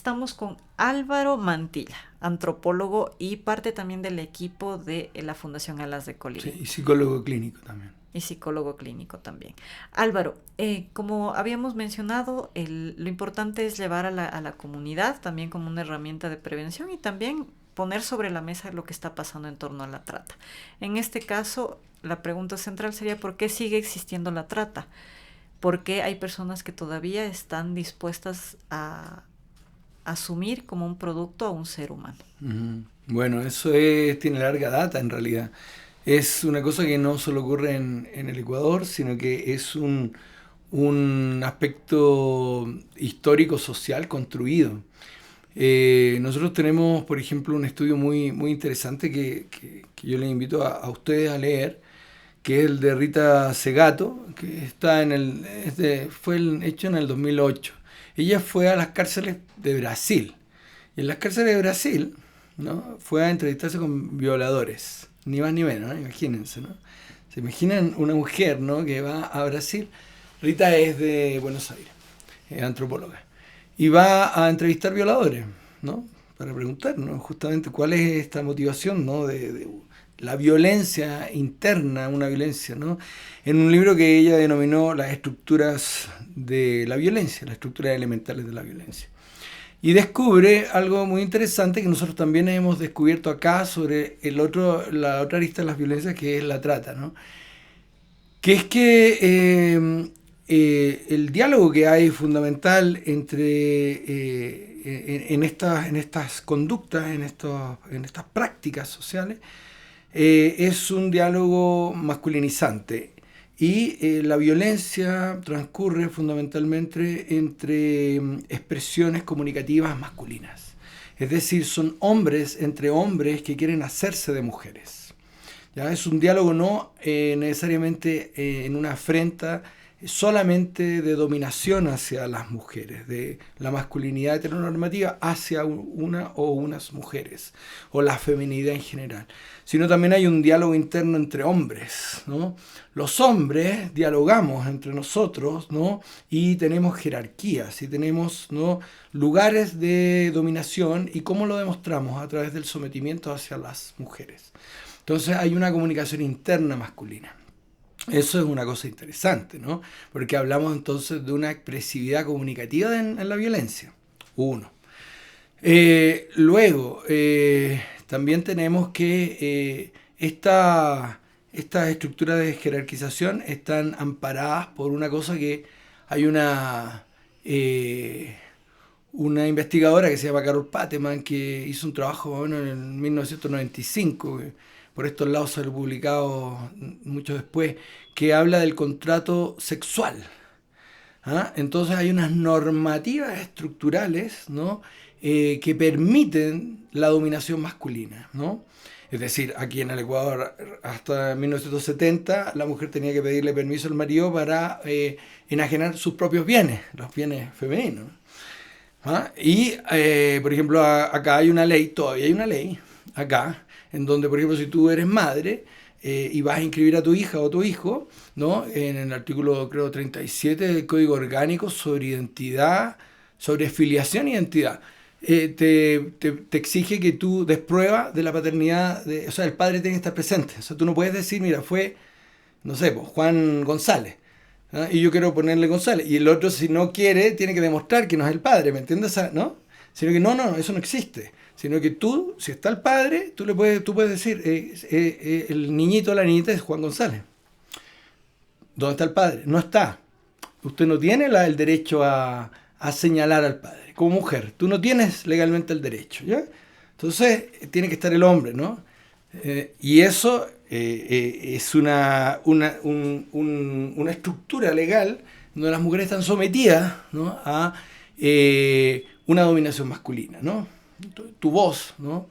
estamos con Álvaro Mantilla, antropólogo y parte también del equipo de la Fundación Alas de Sí, Colibrí. y psicólogo clínico también. Y psicólogo clínico también. Álvaro, como habíamos mencionado, lo importante es llevar a la comunidad también como una herramienta de prevención y también poner sobre la mesa lo que está pasando en torno a la trata. En este caso, la pregunta central sería ¿por qué sigue existiendo la trata? ¿Por qué hay personas que todavía están dispuestas a asumir como un producto a un ser humano? Bueno, tiene larga data en realidad. Es una cosa que no solo ocurre en el Ecuador, sino que es un aspecto histórico-social construido. Nosotros tenemos, por ejemplo, un estudio muy interesante que yo les invito a ustedes a leer, que es el de Rita Segato, que está hecho en el 2008. Ella fue a las cárceles de Brasil. Y en las cárceles de Brasil, ¿no? Fue a entrevistarse con violadores, ni más ni menos, ¿no? Imagínense, ¿no? Se imaginan una mujer, ¿no? Que va a Brasil. Rita es de Buenos Aires, es antropóloga. Y va a entrevistar violadores, ¿no? Para preguntar, ¿no? Justamente cuál es esta motivación, ¿no? De la violencia interna, una violencia, ¿no? En un libro que ella denominó las estructuras de la violencia, las estructuras elementales de la violencia. Y descubre algo muy interesante que nosotros también hemos descubierto acá sobre la otra arista de las violencias, que es la trata, ¿no? Que es que el diálogo que hay fundamental en estas conductas, en estas prácticas sociales, es un diálogo masculinizante. Y la violencia transcurre fundamentalmente entre expresiones comunicativas masculinas. Es decir, son hombres entre hombres que quieren hacerse de mujeres. ¿Ya? Es un diálogo no necesariamente en una afrenta solamente de dominación hacia las mujeres, de la masculinidad heteronormativa hacia una o unas mujeres, o la feminidad en general, sino también hay un diálogo interno entre hombres, ¿no? Los hombres dialogamos entre nosotros, ¿no? Y tenemos jerarquías, y tenemos, ¿no? lugares de dominación, y cómo lo demostramos a través del sometimiento hacia las mujeres. Entonces hay una comunicación interna masculina. Eso es una cosa interesante, ¿no? Porque hablamos entonces de una expresividad comunicativa en la violencia. Uno. Luego, también tenemos que estas estructuras de jerarquización están amparadas por una cosa que hay una investigadora que se llama Carol Pateman, que hizo un trabajo bueno, en 1995, que por estos lados se lo publicado mucho después, que habla del contrato sexual. ¿Ah? Entonces hay unas normativas estructurales, ¿no? Que permiten la dominación masculina, ¿no? Es decir, aquí en el Ecuador hasta 1970 la mujer tenía que pedirle permiso al marido para enajenar sus propios bienes, los bienes femeninos. ¿Ah? Y, por ejemplo, acá hay una ley, todavía hay una ley, acá, en donde, por ejemplo, si tú eres madre y vas a inscribir a tu hija o tu hijo, ¿no? En el artículo, creo, 37 del Código Orgánico sobre identidad, sobre filiación e identidad, te exige que tú des prueba de la paternidad, o sea, el padre tiene que estar presente. O sea, tú no puedes decir, mira, fue, no sé, pues, Juan González. ¿Ah? Y yo quiero ponerle González. Y el otro, si no quiere, tiene que demostrar que no es el padre, ¿me entiendes? ¿No? Sino que no, eso no existe. Sino que tú, si está el padre, tú puedes decir, el niñito o la niñita es Juan González. ¿Dónde está el padre? No está. Usted no tiene el derecho a señalar al padre. Como mujer, tú no tienes legalmente el derecho, ¿ya? Entonces, tiene que estar el hombre, ¿no? Y eso es una estructura legal donde las mujeres están sometidas, ¿no? a una dominación masculina, ¿no? Tu voz, ¿no?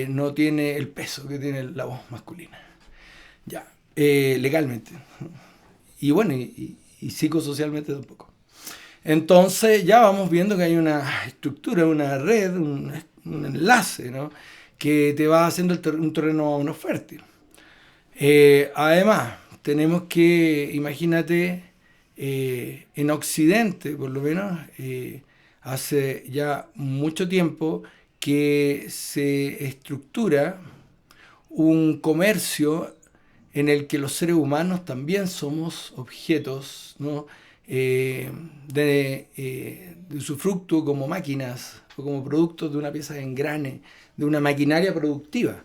No tiene el peso que tiene la voz masculina. Ya, legalmente. Y bueno, y psicosocialmente tampoco. Entonces ya vamos viendo que hay una estructura, una red, un enlace, ¿no? Que te va haciendo un terreno no fértil. Además, tenemos que, imagínate, en Occidente, por lo menos, hace ya mucho tiempo que se estructura un comercio en el que los seres humanos también somos objetos, ¿no? De usufructo como máquinas o como productos de una pieza de engrane, de una maquinaria productiva.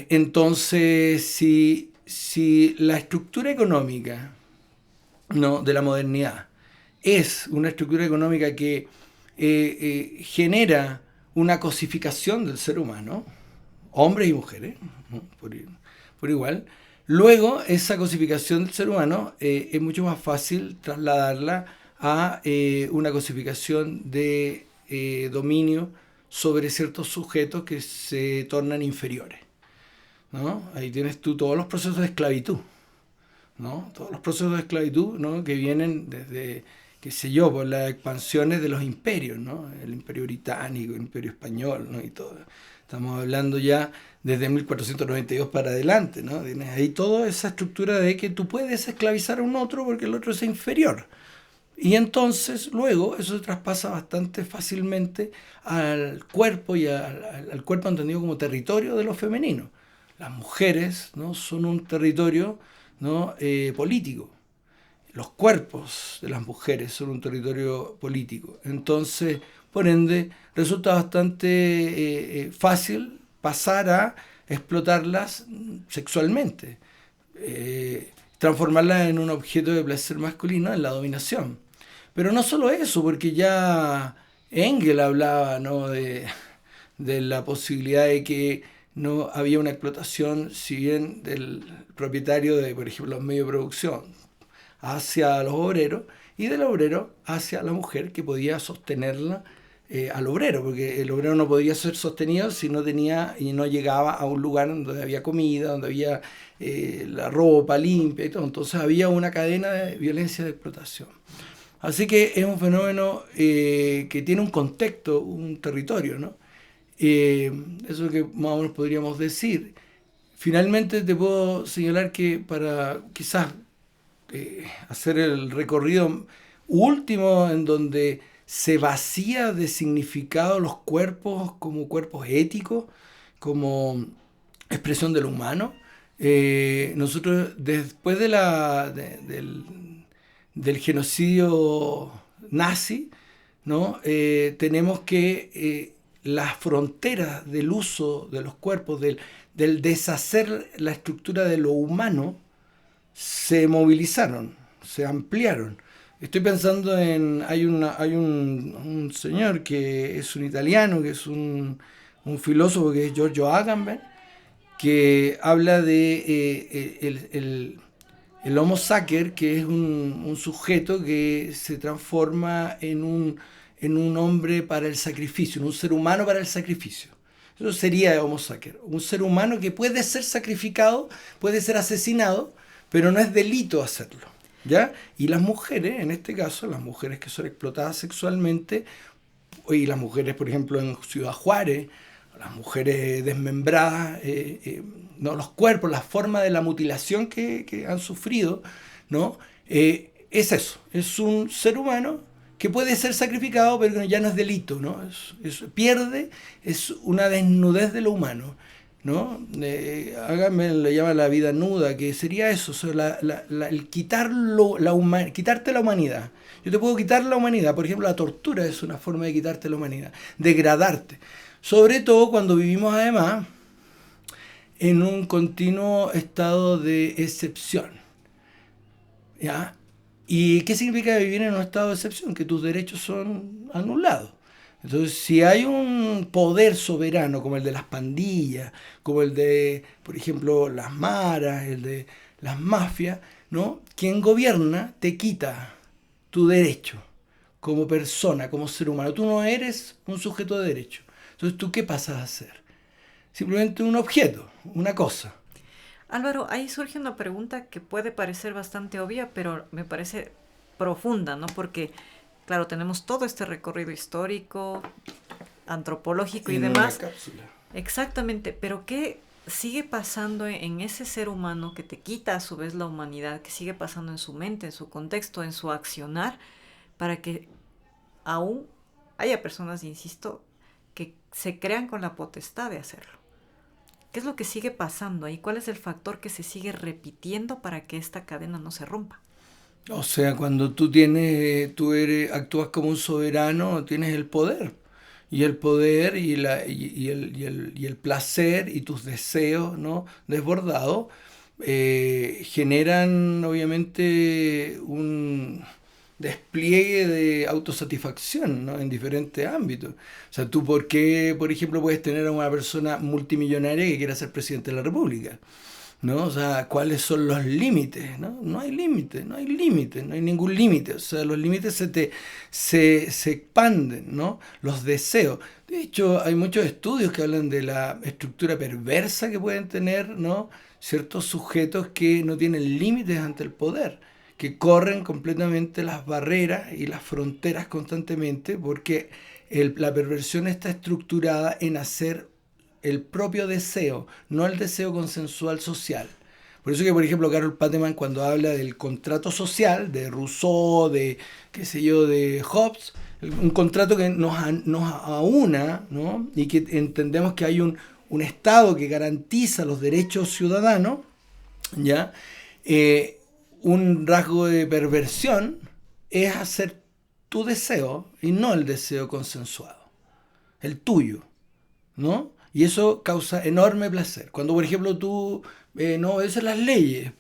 Entonces, si la estructura económica, ¿no?, de la modernidad es una estructura económica que genera una cosificación del ser humano, hombres y mujeres, ¿no?, por igual, luego esa cosificación del ser humano es mucho más fácil trasladarla a una cosificación de dominio sobre ciertos sujetos que se tornan inferiores, ¿no? Ahí tienes tú todos los procesos de esclavitud, ¿no? Todos los procesos de esclavitud, ¿no?, que vienen desde, qué sé yo, por las expansiones de los imperios, ¿no? El imperio británico, el imperio español, ¿no? Y todo. Estamos hablando ya desde 1492 para adelante, ¿no? Tienes ahí toda esa estructura de que tú puedes esclavizar a un otro porque el otro es inferior. Y entonces luego eso se traspasa bastante fácilmente al cuerpo y al cuerpo entendido como territorio de lo femenino. Las mujeres, ¿no?, son un territorio, ¿no?, político. Los cuerpos de las mujeres son un territorio político. Entonces, por ende, resulta bastante fácil pasar a explotarlas sexualmente, transformarlas en un objeto de placer masculino en la dominación. Pero no solo eso, porque ya Engel hablaba, ¿no?, de la posibilidad de que no había una explotación, si bien del propietario de, por ejemplo, los medios de producción, hacia los obreros, y del obrero hacia la mujer que podía sostenerla al obrero, porque el obrero no podía ser sostenido si no tenía y no llegaba a un lugar donde había comida, donde había la ropa limpia y todo. Entonces había una cadena de violencia de explotación. Así que es un fenómeno que tiene un contexto, un territorio, ¿no? Eso es lo que más o menos podríamos decir. Finalmente te puedo señalar que para quizás hacer el recorrido último en donde se vacía de significado los cuerpos como cuerpos éticos, como expresión de lo humano. Nosotros después del genocidio nazi, ¿no?, tenemos que las fronteras del uso de los cuerpos, del deshacer la estructura de lo humano, se movilizaron, se ampliaron. Estoy pensando en, hay un señor que es un italiano, que es un filósofo, que es Giorgio Agamben, que habla de el Homo sacer, que es un sujeto que se transforma en un hombre para el sacrificio, en un ser humano para el sacrificio. Eso sería Homo sacer, un ser humano que puede ser sacrificado, puede ser asesinado, pero no es delito hacerlo, ¿ya? Y las mujeres, en este caso, las mujeres que son explotadas sexualmente, y las mujeres, por ejemplo, en Ciudad Juárez, las mujeres desmembradas, ¿no?, los cuerpos, la forma de la mutilación que han sufrido, ¿no? Es eso, es un ser humano que puede ser sacrificado, pero ya no es delito, ¿no? Es una desnudez de lo humano, ¿no? Agamben le llama la vida nuda, que sería eso, o sea, el quitarte la humanidad. Yo te puedo quitar la humanidad, por ejemplo, la tortura es una forma de quitarte la humanidad, degradarte. Sobre todo cuando vivimos además en un continuo estado de excepción, ¿ya? ¿Y qué significa vivir en un estado de excepción? Que tus derechos son anulados. Entonces, si hay un poder soberano como el de las pandillas, como el de, por ejemplo, las maras, el de las mafias, ¿no?, quien gobierna te quita tu derecho como persona, como ser humano. Tú no eres un sujeto de derecho. Entonces, ¿tú qué pasas a ser? Simplemente un objeto, una cosa. Álvaro, ahí surge una pregunta que puede parecer bastante obvia, pero me parece profunda, ¿no? Porque, claro, tenemos todo este recorrido histórico, antropológico y En una demás. cápsula. Exactamente, pero ¿qué sigue pasando en ese ser humano que te quita a su vez la humanidad? ¿Qué sigue pasando en su mente, en su contexto, en su accionar? para que aún haya personas, insisto, que se crean con la potestad de hacerlo. ¿Qué es lo que sigue pasando ahí? ¿Cuál es el factor que se sigue repitiendo para que esta cadena no se rompa? O sea, cuando actúas como un soberano, tienes el poder. Y el poder y el placer y tus deseos, ¿no? Desbordados generan obviamente un despliegue de autosatisfacción, ¿no? En diferentes ámbitos. O sea, tú, ¿por qué, por ejemplo, puedes tener a una persona multimillonaria que quiera ser presidente de la República? ¿No? O sea, ¿cuáles son los límites? ¿No? No hay límites, no hay límites, no hay ningún límite. O sea, los límites se expanden, ¿no? Los deseos. De hecho, hay muchos estudios que hablan de la estructura perversa que pueden tener, ¿no? Ciertos sujetos que no tienen límites ante el poder, que corren completamente las barreras y las fronteras constantemente, porque la perversión está estructurada en hacer el propio deseo, no el deseo consensual social. Por eso que, por ejemplo, Carol Pateman, cuando habla del contrato social, de Rousseau, de, qué sé yo, de Hobbes, un contrato que nos aúna, ¿no? Y que entendemos que hay un Estado que garantiza los derechos ciudadanos, ¿ya? Un rasgo de perversión es hacer tu deseo y no el deseo consensuado, el tuyo, ¿no? Y eso causa enorme placer. Cuando, por ejemplo, tú no obedeces las leyes,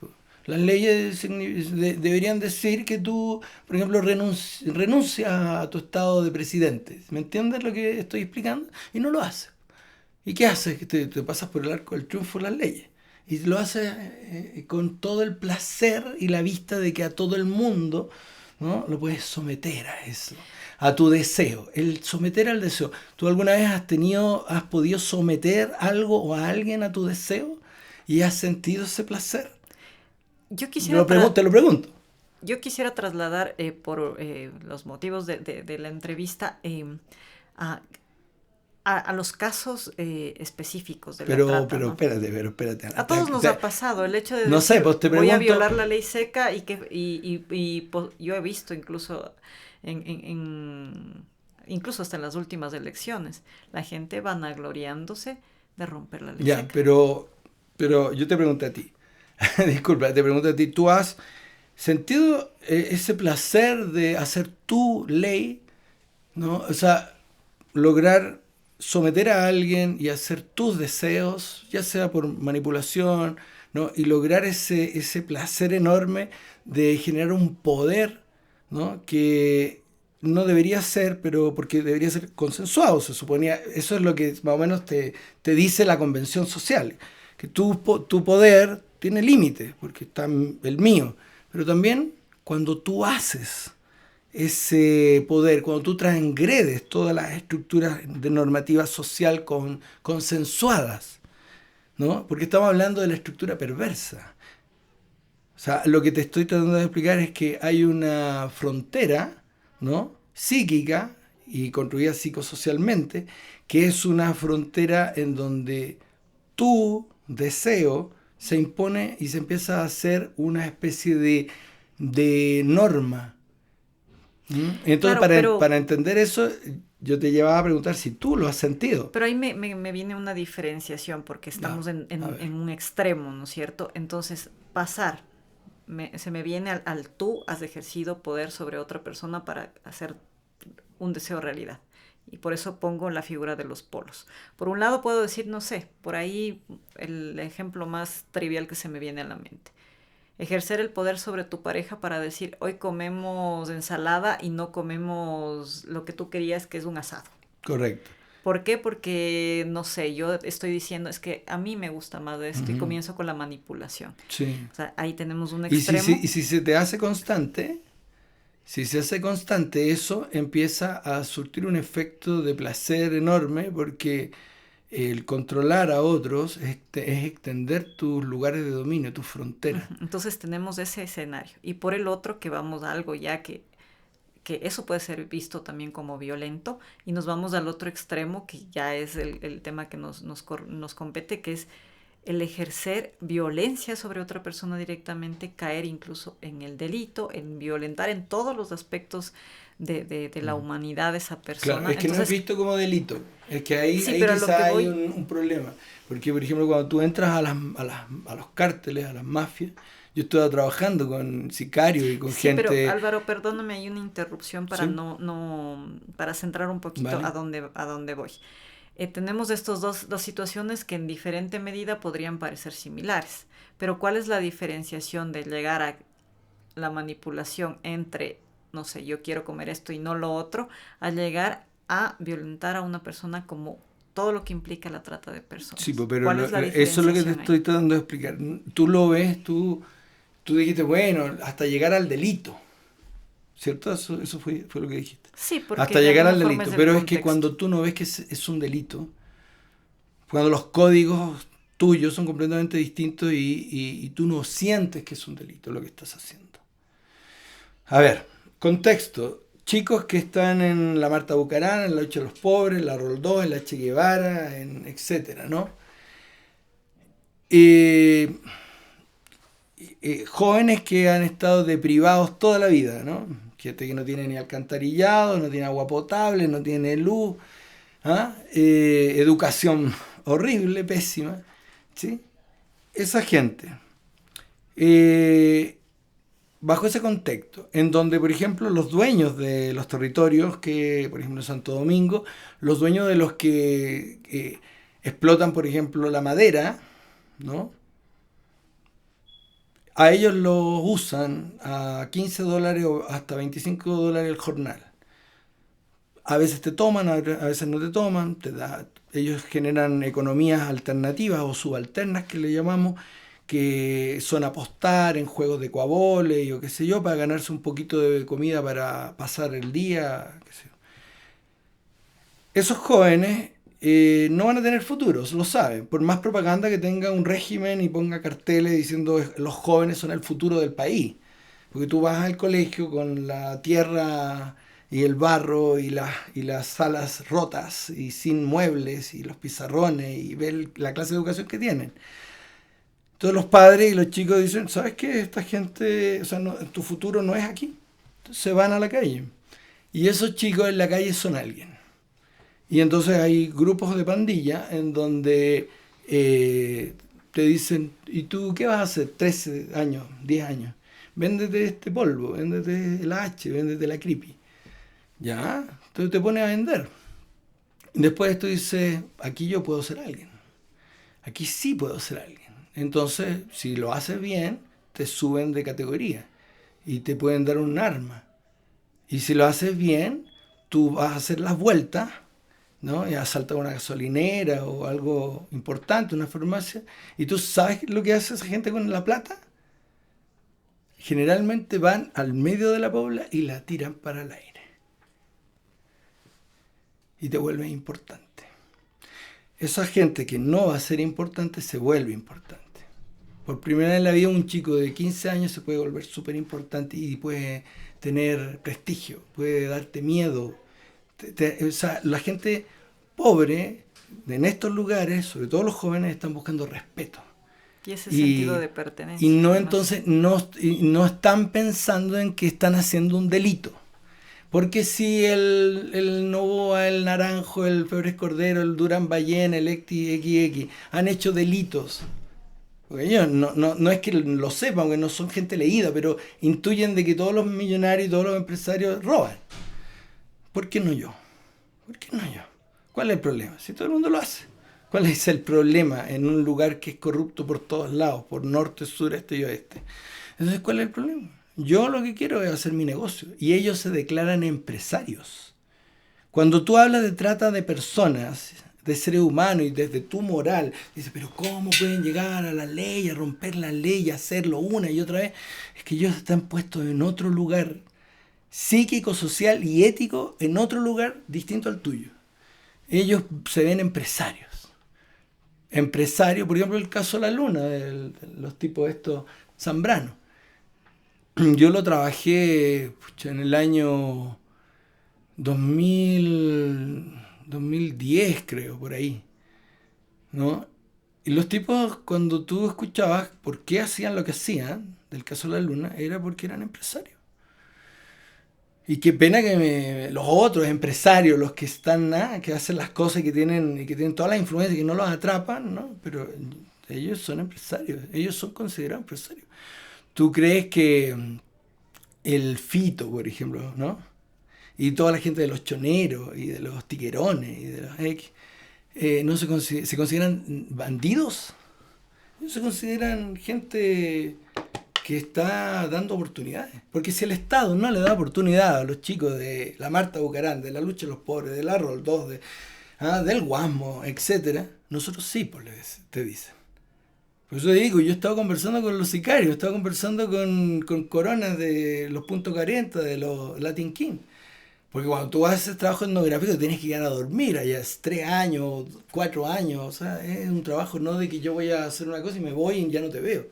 las leyes deberían decir que tú, por ejemplo, renuncias a tu estado de presidente. ¿Me entiendes lo que estoy explicando? Y no lo haces. ¿Y qué haces? Que te pasas por el arco del triunfo de las leyes. Y lo haces con todo el placer y la vista de que a todo el mundo, ¿no? Lo puedes someter a eso, a tu deseo. El someter al deseo. ¿Tú alguna vez has podido someter algo o a alguien a tu deseo y has sentido ese placer? Te lo pregunto. Yo quisiera trasladar por los motivos de la entrevista a los casos específicos de la trata, pero ¿no? espérate. A todos nos ha pasado el hecho de no decir, sé, pues te voy pregunto, a violar la ley seca yo he visto incluso incluso hasta en las últimas elecciones, la gente vanagloriándose de romper la ley ya, seca. pero yo te pregunto a ti, disculpa, te pregunto a ti, ¿tú has sentido ese placer de hacer tu ley, ¿no? O sea, lograr someter a alguien y hacer tus deseos, ya sea por manipulación, ¿no? Y lograr ese placer enorme de generar un poder, ¿no? Que no debería ser, pero porque debería ser consensuado, se suponía. Eso es lo que más o menos te dice la convención social, que tu poder tiene límites, porque está el mío, pero también cuando tú haces ese poder, cuando tú transgredes todas las estructuras de normativa social consensuadas, ¿no? Porque estamos hablando de la estructura perversa. O sea, lo que te estoy tratando de explicar es que hay una frontera, ¿no? Psíquica y construida psicosocialmente, que es una frontera en donde tu deseo se impone y se empieza a hacer una especie de norma. Entonces, Claro, para entender eso, yo te llevaba a preguntar si tú lo has sentido. pero ahí me viene una diferenciación porque estamos Ya, a en ver. un extremo, ¿no es cierto? Entonces, se me viene al tú has ejercido poder sobre otra persona para hacer un deseo realidad. Y por eso pongo la figura de los polos. Por un lado puedo decir, no sé, por ahí el ejemplo más trivial que se me viene a la mente. Ejercer el poder sobre tu pareja para decir, hoy comemos ensalada y no comemos lo que tú querías, que es un asado. Correcto. ¿Por qué? Porque, no sé, yo estoy diciendo, es que a mí me gusta más de esto y Ujú. comienzo con la manipulación. Sí. O sea, ahí tenemos un Y extremo. si se te hace constante, si se hace constante, eso empieza a surtir un efecto de placer enorme porque el controlar a otros es extender tus lugares de dominio, tus fronteras. Entonces tenemos ese escenario. Y por el otro que vamos a algo ya que eso puede ser visto también como violento y nos vamos al otro extremo que ya es el tema que nos compete, que es el ejercer violencia sobre otra persona directamente, caer incluso en el delito, en violentar en todos los aspectos de la humanidad de esa persona. Claro, es que no es visto como delito. Es que ahí Sí, pero a lo quizá que voy, hay un problema. Porque, por ejemplo, cuando tú entras a los cárteles, a las mafias, yo estuve trabajando con sicarios y con sí, pero gente... Álvaro, perdóname, hay una interrupción para ¿Sí? para centrar un poquito ¿Vale? a dónde voy. Tenemos estos dos situaciones que en diferente medida podrían parecer similares, pero ¿cuál es la diferenciación de llegar a la manipulación entre, no sé, yo quiero comer esto y no lo otro, a llegar a violentar a una persona como todo lo que implica la trata de Sí, personas? pues, pero ¿Cuál es la eso es lo que te diferenciación ahí? estoy tratando de explicar. Tú lo ves, tú dijiste, bueno, hasta llegar al delito, ¿cierto? Eso fue lo que dijiste. Sí, porque Hasta de llegar alguna al forma delito. es el Pero es que contexto. cuando tú no ves que es un delito, cuando los códigos tuyos son completamente distintos y tú no sientes que es un delito lo que estás haciendo. A ver, contexto. Chicos que están en la Marta Bucarán, en la Lucha de los Pobres, en la Roldós, en la Che Guevara, etcétera, ¿no? Eh, Jóvenes que han estado deprivados toda la vida, ¿no? Gente que no tiene ni alcantarillado, no tiene agua potable, no tiene luz, ¿ah? Educación horrible, pésima, ¿sí? Esa gente, eh, bajo ese contexto, en donde, por ejemplo, los dueños de los territorios, que, por ejemplo, Santo Domingo, los dueños de los que explotan, por ejemplo, la madera, ¿no? A ellos los usan a $15 o hasta $25 el jornal. A veces te toman, a veces no te toman, ellos generan economías alternativas o subalternas que le llamamos, que son apostar en juegos de coabole o qué sé yo, para ganarse un poquito de comida para pasar el día, qué sé yo. Esos jóvenes no van a tener futuros, lo saben. Por más propaganda que tenga un régimen y ponga carteles diciendo los jóvenes son el futuro del país. Porque tú vas al colegio con la tierra y el barro y las salas rotas y sin muebles y los pizarrones y ves la clase de educación que tienen. Entonces los padres y los chicos dicen, ¿sabes qué? Esta gente, o sea, tu futuro no es aquí. Entonces se van a la calle. Y esos chicos en la calle son alguien. Y entonces hay grupos de pandilla en donde te dicen, ¿y tú qué vas a hacer? 13 años, 10 años. Véndete este polvo, véndete el H, véndete la creepy. Ya, entonces te pones a vender. Después tú dices, aquí yo puedo ser alguien. Aquí sí puedo ser alguien. Entonces, si lo haces bien, te suben de categoría y te pueden dar un arma. Y si lo haces bien, tú vas a hacer las vueltas, ¿no? Y asaltar una gasolinera o algo importante, una farmacia. Y tú sabes lo que hace esa gente con la plata. Generalmente van al medio de la pobla y la tiran para el aire. Y te vuelves importante. Esa gente que no va a ser importante se vuelve importante. Por primera vez en la vida un chico de 15 años se puede volver súper importante y puede tener prestigio, puede darte miedo. O sea, la gente pobre en estos lugares, sobre todo los jóvenes, están buscando respeto. Y ese sentido Y, de y pertenencia, no además. entonces no están pensando en que están haciendo un delito. Porque si el Novoa, el Naranjo, el Febres Cordero, el Durán Ballén, el XX han hecho delitos, porque ellos no es que lo sepan, porque no son gente leída, pero intuyen de que todos los millonarios y todos los empresarios roban. ¿Por qué no yo? ¿Por qué no yo? ¿Cuál es el problema? Si todo el mundo lo hace. ¿Cuál es el problema en un lugar que es corrupto por todos lados, por norte, sur, este y oeste? Entonces, ¿cuál es el problema? Yo lo que quiero es hacer mi negocio. Y ellos se declaran empresarios. Cuando tú hablas de trata de personas, de seres humanos y desde tu moral, dices, pero ¿cómo pueden llegar a la ley, a romper la ley, a hacerlo una y otra vez? Es que ellos están puestos en otro lugar psíquico, social y ético, en otro lugar distinto al tuyo. Ellos se ven empresarios. Empresarios, por ejemplo, el caso de la luna, de los tipos estos Zambrano. Yo lo trabajé en el año 2010, creo, por ahí, ¿no? Y los tipos, cuando tú escuchabas por qué hacían lo que hacían, del caso de la luna, era porque eran empresarios. Y qué pena que los otros empresarios, los que están, que hacen las cosas y que tienen todas las influencias y que no los atrapan, ¿no? Pero ellos son empresarios, ellos son considerados empresarios. ¿Tú crees que el Fito, por ejemplo, ¿no? Y toda la gente de los choneros y de los tiquerones y de los X, no se consideran bandidos? Ellos se consideran gente que está dando oportunidades. Porque si el Estado no le da oportunidad a los chicos de la Marta Bucarán, de la lucha de los pobres, del Arrol 2, del Guasmo, etcétera, nosotros sí, pues te dicen. Por eso digo, yo he estado conversando con los sicarios, he estado conversando con coronas de los puntos carentes, de los Latin King. Porque cuando tú vas a hacer trabajo etnográfico tienes que ir a dormir allá, es 3 años, 4 años, o sea, es un trabajo no de que yo voy a hacer una cosa y me voy y ya no te veo.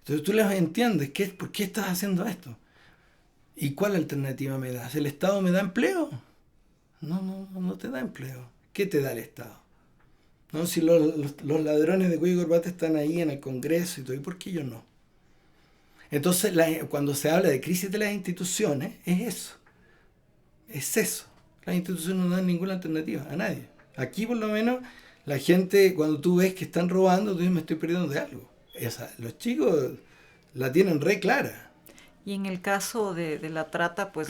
Entonces tú les entiendes, ¿por qué estás haciendo esto? ¿Y cuál alternativa me das? ¿El Estado me da empleo? No te da empleo. ¿Qué te da el Estado? ¿No? Si los ladrones de cuello y corbata están ahí en el Congreso y todo, ¿y por qué yo no? Entonces, cuando se habla de crisis de las instituciones, es eso. Es eso. Las instituciones no dan ninguna alternativa a nadie. Aquí, por lo menos, la gente, cuando tú ves que están robando, tú dices, me estoy perdiendo de algo. Los chicos la tienen re clara. Y en el caso de la trata, pues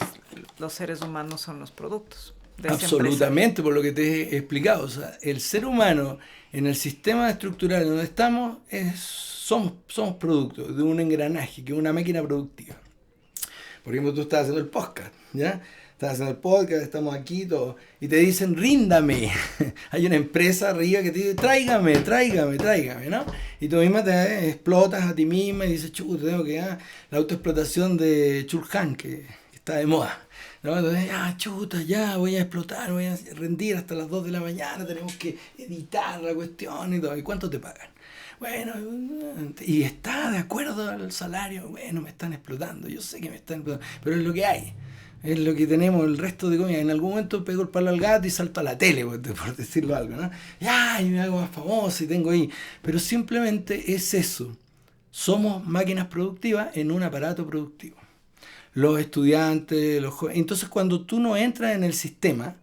los seres humanos son los productos. Absolutamente, por lo que te he explicado. O sea, el ser humano en el sistema estructural donde estamos somos producto de un engranaje, que es una máquina productiva. Por ejemplo, tú estás haciendo el podcast, ¿ya? Estás haciendo el podcast, estamos aquí todos, y te dicen, ríndame. Hay una empresa arriba que te dice, tráigame, ¿no? Y tú misma te explotas a ti misma y dices, chuta, tengo que la autoexplotación de Churhan, que está de moda. ¿No? Entonces, chuta, ya voy a explotar, voy a rendir hasta las 2 de la mañana, tenemos que editar la cuestión y todo. ¿Y cuánto te pagan? Bueno, y está de acuerdo al salario. Bueno, me están explotando, yo sé que me están explotando, pero es lo que hay. Es lo que tenemos, el resto de comida. En algún momento pego el palo al gato y salto a la tele, por decirlo algo, ¿no? Y me hago más famoso y tengo ahí. Pero simplemente es eso. Somos máquinas productivas en un aparato productivo. Los estudiantes, los jóvenes. Entonces, cuando tú no entras en el sistema,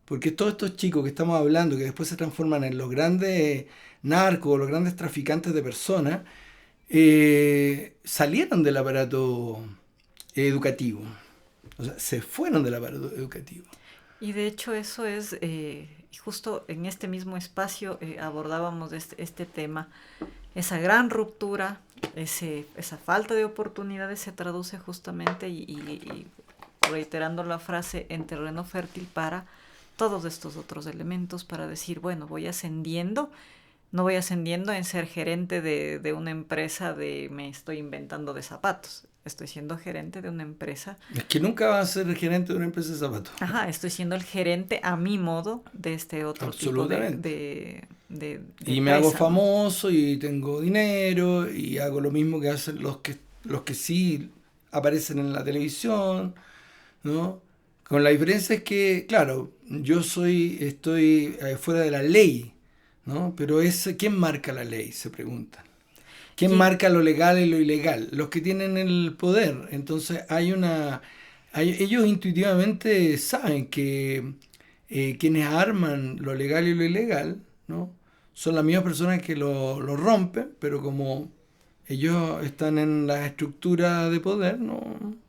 porque todos estos chicos que estamos hablando, que después se transforman en los grandes narcos, los grandes traficantes de personas, salieron del aparato educativo. O sea, se fueron del aparato educativo. Y de hecho eso es, justo en este mismo espacio abordábamos este tema, esa gran ruptura, esa falta de oportunidades se traduce justamente, y reiterando la frase, en terreno fértil para todos estos otros elementos, para decir, bueno, voy ascendiendo. No voy ascendiendo en ser gerente de una empresa me estoy inventando de zapatos. Estoy siendo gerente de una empresa. Es que nunca vas a ser el gerente de una empresa de zapatos. Ajá, estoy siendo el gerente a mi modo de este otro tipo de y me hago famoso y tengo dinero y hago lo mismo que hacen los que sí aparecen en la televisión, ¿no? Con la diferencia es que, claro, yo estoy fuera de la ley, ¿no? Pero ¿quién marca la ley? Se preguntan. ¿Quién marca lo legal y lo ilegal? Los que tienen el poder. Entonces ellos intuitivamente saben que quienes arman lo legal y lo ilegal, ¿no? Son las mismas personas que lo rompen, pero como ellos están en la estructura de poder, no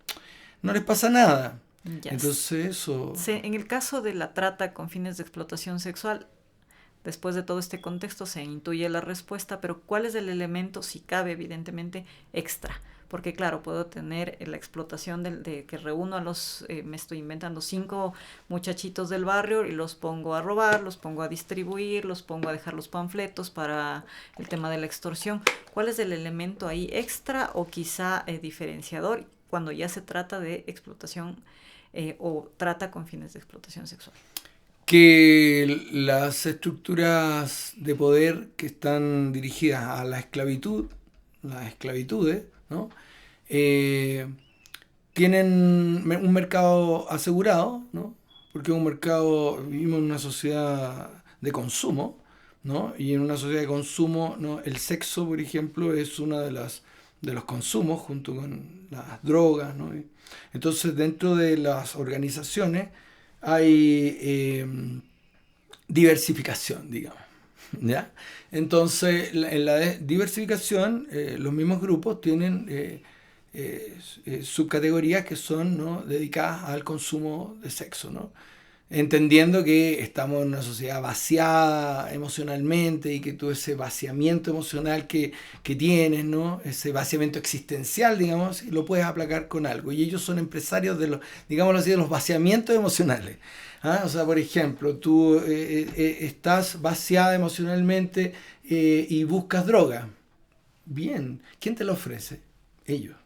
les pasa nada. Yes. Entonces eso... Sí, en el caso de la trata con fines de explotación sexual, después de todo este contexto se intuye la respuesta, pero ¿cuál es el elemento, si cabe, evidentemente, extra? Porque claro, puedo tener la explotación de que reúno a me estoy inventando 5 muchachitos del barrio y los pongo a robar, los pongo a distribuir, los pongo a dejar los panfletos para el tema de la extorsión. ¿Cuál es el elemento ahí extra o quizá diferenciador cuando ya se trata de explotación o trata con fines de explotación sexual? Que las estructuras de poder que están dirigidas a la esclavitud, las esclavitudes, ¿no? Tienen un mercado asegurado, ¿no? Porque vivimos en una sociedad de consumo, ¿no? Y en una sociedad de consumo, ¿no? El sexo, por ejemplo, es una de las de los consumos junto con las drogas, ¿no? Entonces, dentro de las organizaciones hay diversificación, digamos. ¿Ya? Entonces, en la diversificación, los mismos grupos tienen subcategorías que son, ¿no?, dedicadas al consumo de sexo, ¿no? Entendiendo que estamos en una sociedad vaciada emocionalmente y que todo ese vaciamiento emocional que tienes, ¿no?, ese vaciamiento existencial, digamos, lo puedes aplacar con algo. Y ellos son empresarios de los, digámoslo así, de los vaciamientos emocionales. ¿Ah? O sea, por ejemplo, tú estás vaciada emocionalmente y buscas droga. Bien, ¿quién te lo ofrece? Ellos.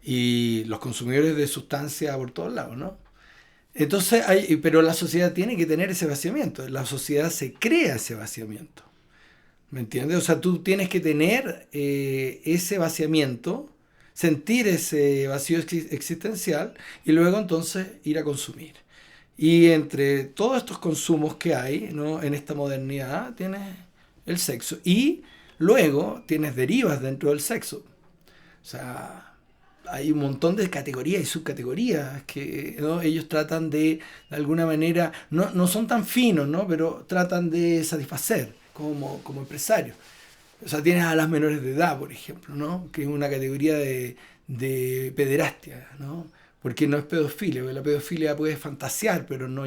Y los consumidores de sustancias por todos lados, ¿no? Entonces, pero la sociedad tiene que tener ese vaciamiento. La sociedad se crea ese vaciamiento. ¿Me entiendes? O sea, tú tienes que tener ese vaciamiento, sentir ese vacío existencial y luego entonces ir a consumir. Y entre todos estos consumos que hay, ¿no?, en esta modernidad, tienes el sexo. Y luego tienes derivas dentro del sexo. O sea, hay un montón de categorías y subcategorías que, ¿no?, ellos tratan de alguna manera, no son tan finos, ¿no?, pero tratan de satisfacer como empresarios. O sea, tienes a las menores de edad, por ejemplo, ¿no?, que es una categoría de pederastia, ¿no? Porque no es pedofilia, porque la pedofilia puede fantasear, pero no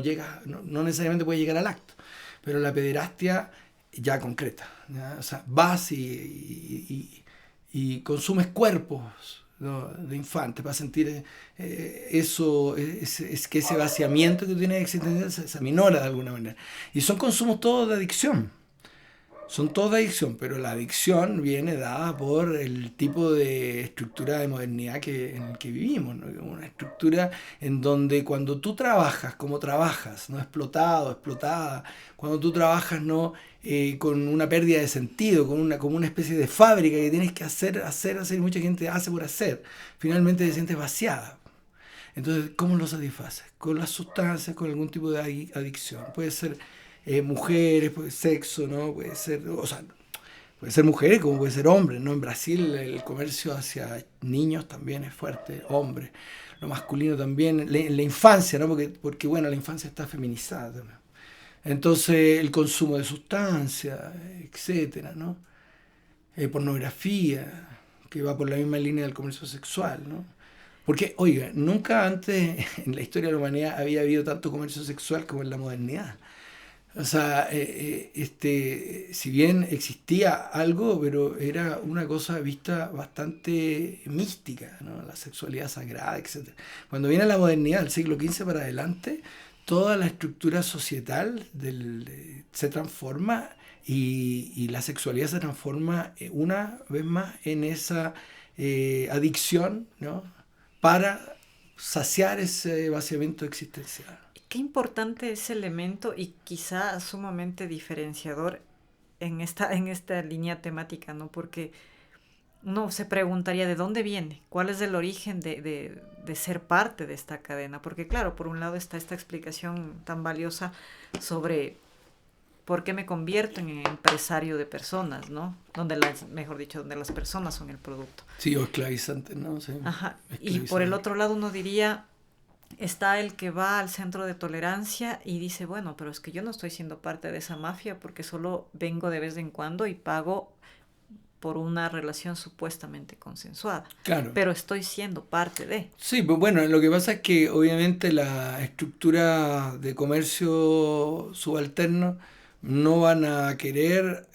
necesariamente puede llegar al acto. Pero la pederastia ya concreta, ¿ya? O sea, vas y consumes cuerpos, ¿no?, de infantes para sentir eso, es que ese vaciamiento que tú tienes existencial se aminora de alguna manera. Y son consumos todos de adicción. Son todos de adicción, pero la adicción viene dada por el tipo de estructura de modernidad en el que vivimos, ¿no? Una estructura en donde cuando tú trabajas, como trabajas, no explotado, explotada, cuando tú trabajas, ¿no?, con una pérdida de sentido, como una especie de fábrica que tienes que hacer, y mucha gente hace por hacer, finalmente te sientes vaciada. Entonces, ¿cómo lo satisfaces? Con las sustancias, con algún tipo de adicción. Puede ser mujeres, puede ser sexo, ¿no? Puede ser, o sea, puede ser mujeres como puede ser hombres, ¿no? En Brasil el comercio hacia niños también es fuerte, hombres. Lo masculino también, en la infancia, ¿no? Porque bueno, la infancia está feminizada también. Entonces, el consumo de sustancias, etcétera, ¿no? Pornografía, que va por la misma línea del comercio sexual, ¿no? Porque, oiga, nunca antes en la historia de la humanidad había habido tanto comercio sexual como en la modernidad. O sea, si bien existía algo, pero era una cosa vista bastante mística, ¿no? La sexualidad sagrada, etcétera. Cuando viene la modernidad, del siglo XV para adelante, toda la estructura societal se transforma y la sexualidad se transforma una vez más en esa adicción, ¿no?, para saciar ese vaciamiento existencial. Qué importante ese elemento y quizá sumamente diferenciador en esta línea temática, ¿no? Porque uno se preguntaría de dónde viene, cuál es el origen de ser parte de esta cadena. Porque claro, por un lado está esta explicación tan valiosa sobre por qué me convierto en empresario de personas, ¿no? Donde donde las personas son el producto. Sí, o esclavizante, ¿no? Sí, ajá. Y por el otro lado uno diría, está el que va al centro de tolerancia y dice, bueno, pero es que yo no estoy siendo parte de esa mafia porque solo vengo de vez en cuando y pago por una relación supuestamente consensuada. Claro. Pero estoy siendo parte de. Sí, pues bueno, lo que pasa es que obviamente la estructura de comercio subalterno no van a querer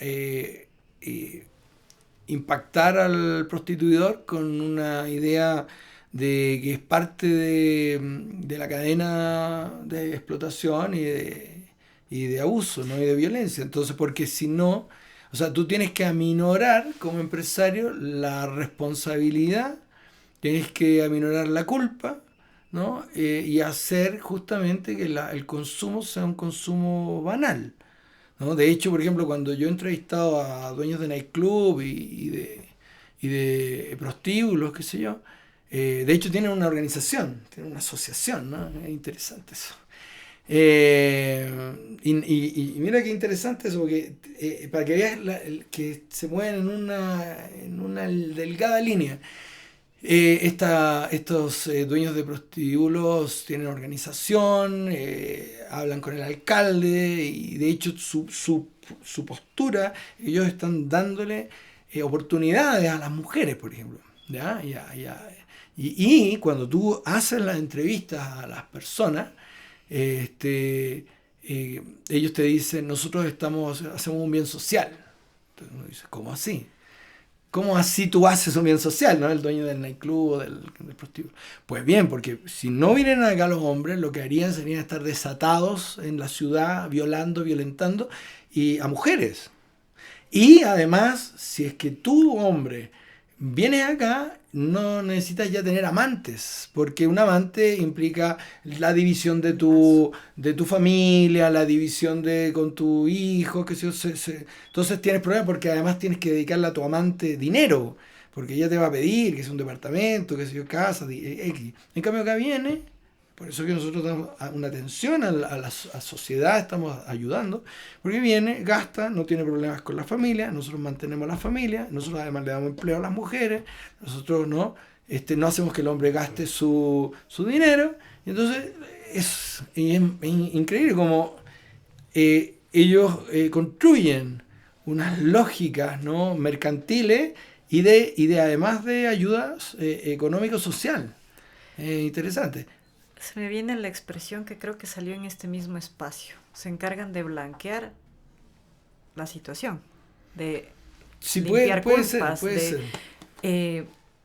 impactar al prostituidor con una idea de que es parte de la cadena de explotación y de abuso, ¿no?, y de violencia. Entonces, porque si no, o sea, tú tienes que aminorar como empresario la responsabilidad, tienes que aminorar la culpa, ¿no?, y hacer justamente que el consumo sea un consumo banal, ¿no? De hecho, por ejemplo, cuando yo he entrevistado a dueños de nightclub y de prostíbulos, qué sé yo, de hecho tienen una organización, tienen una asociación, ¿no? Es interesante eso. Y mira qué interesante eso, porque para que veas que se mueven en una delgada línea. Estos dueños de prostíbulos tienen organización, hablan con el alcalde y de hecho su postura, ellos están dándole oportunidades a las mujeres, por ejemplo. ¿Ya? Y cuando tú haces las entrevistas a las personas, ellos te dicen, nosotros hacemos un bien social. Entonces uno dice, ¿cómo así? ¿Cómo así tú haces un bien social, ¿no? El dueño del nightclub o del prostíbulo. Pues bien, porque si no vienen acá los hombres, lo que harían sería estar desatados en la ciudad, violentando a mujeres. Y además, si es que tú, hombre, vienes acá, no necesitas ya tener amantes, porque un amante implica la división de tu familia, la división con tu hijo, entonces tienes problemas porque además tienes que dedicarle a tu amante dinero, porque ella te va a pedir que sea un departamento, que sea casa, X. En cambio acá viene, por eso que nosotros damos una atención a la sociedad, estamos ayudando, porque viene, gasta, no tiene problemas con la familia, nosotros mantenemos la familia, nosotros además le damos empleo a las mujeres, nosotros no hacemos que el hombre gaste su dinero, y entonces es increíble como ellos construyen unas lógicas, ¿no?, mercantiles y de además de ayudas económico-social. Interesante. Se me viene la expresión que creo que salió en este mismo espacio. Se encargan de blanquear la situación, de sí, limpiar puede culpas. ser.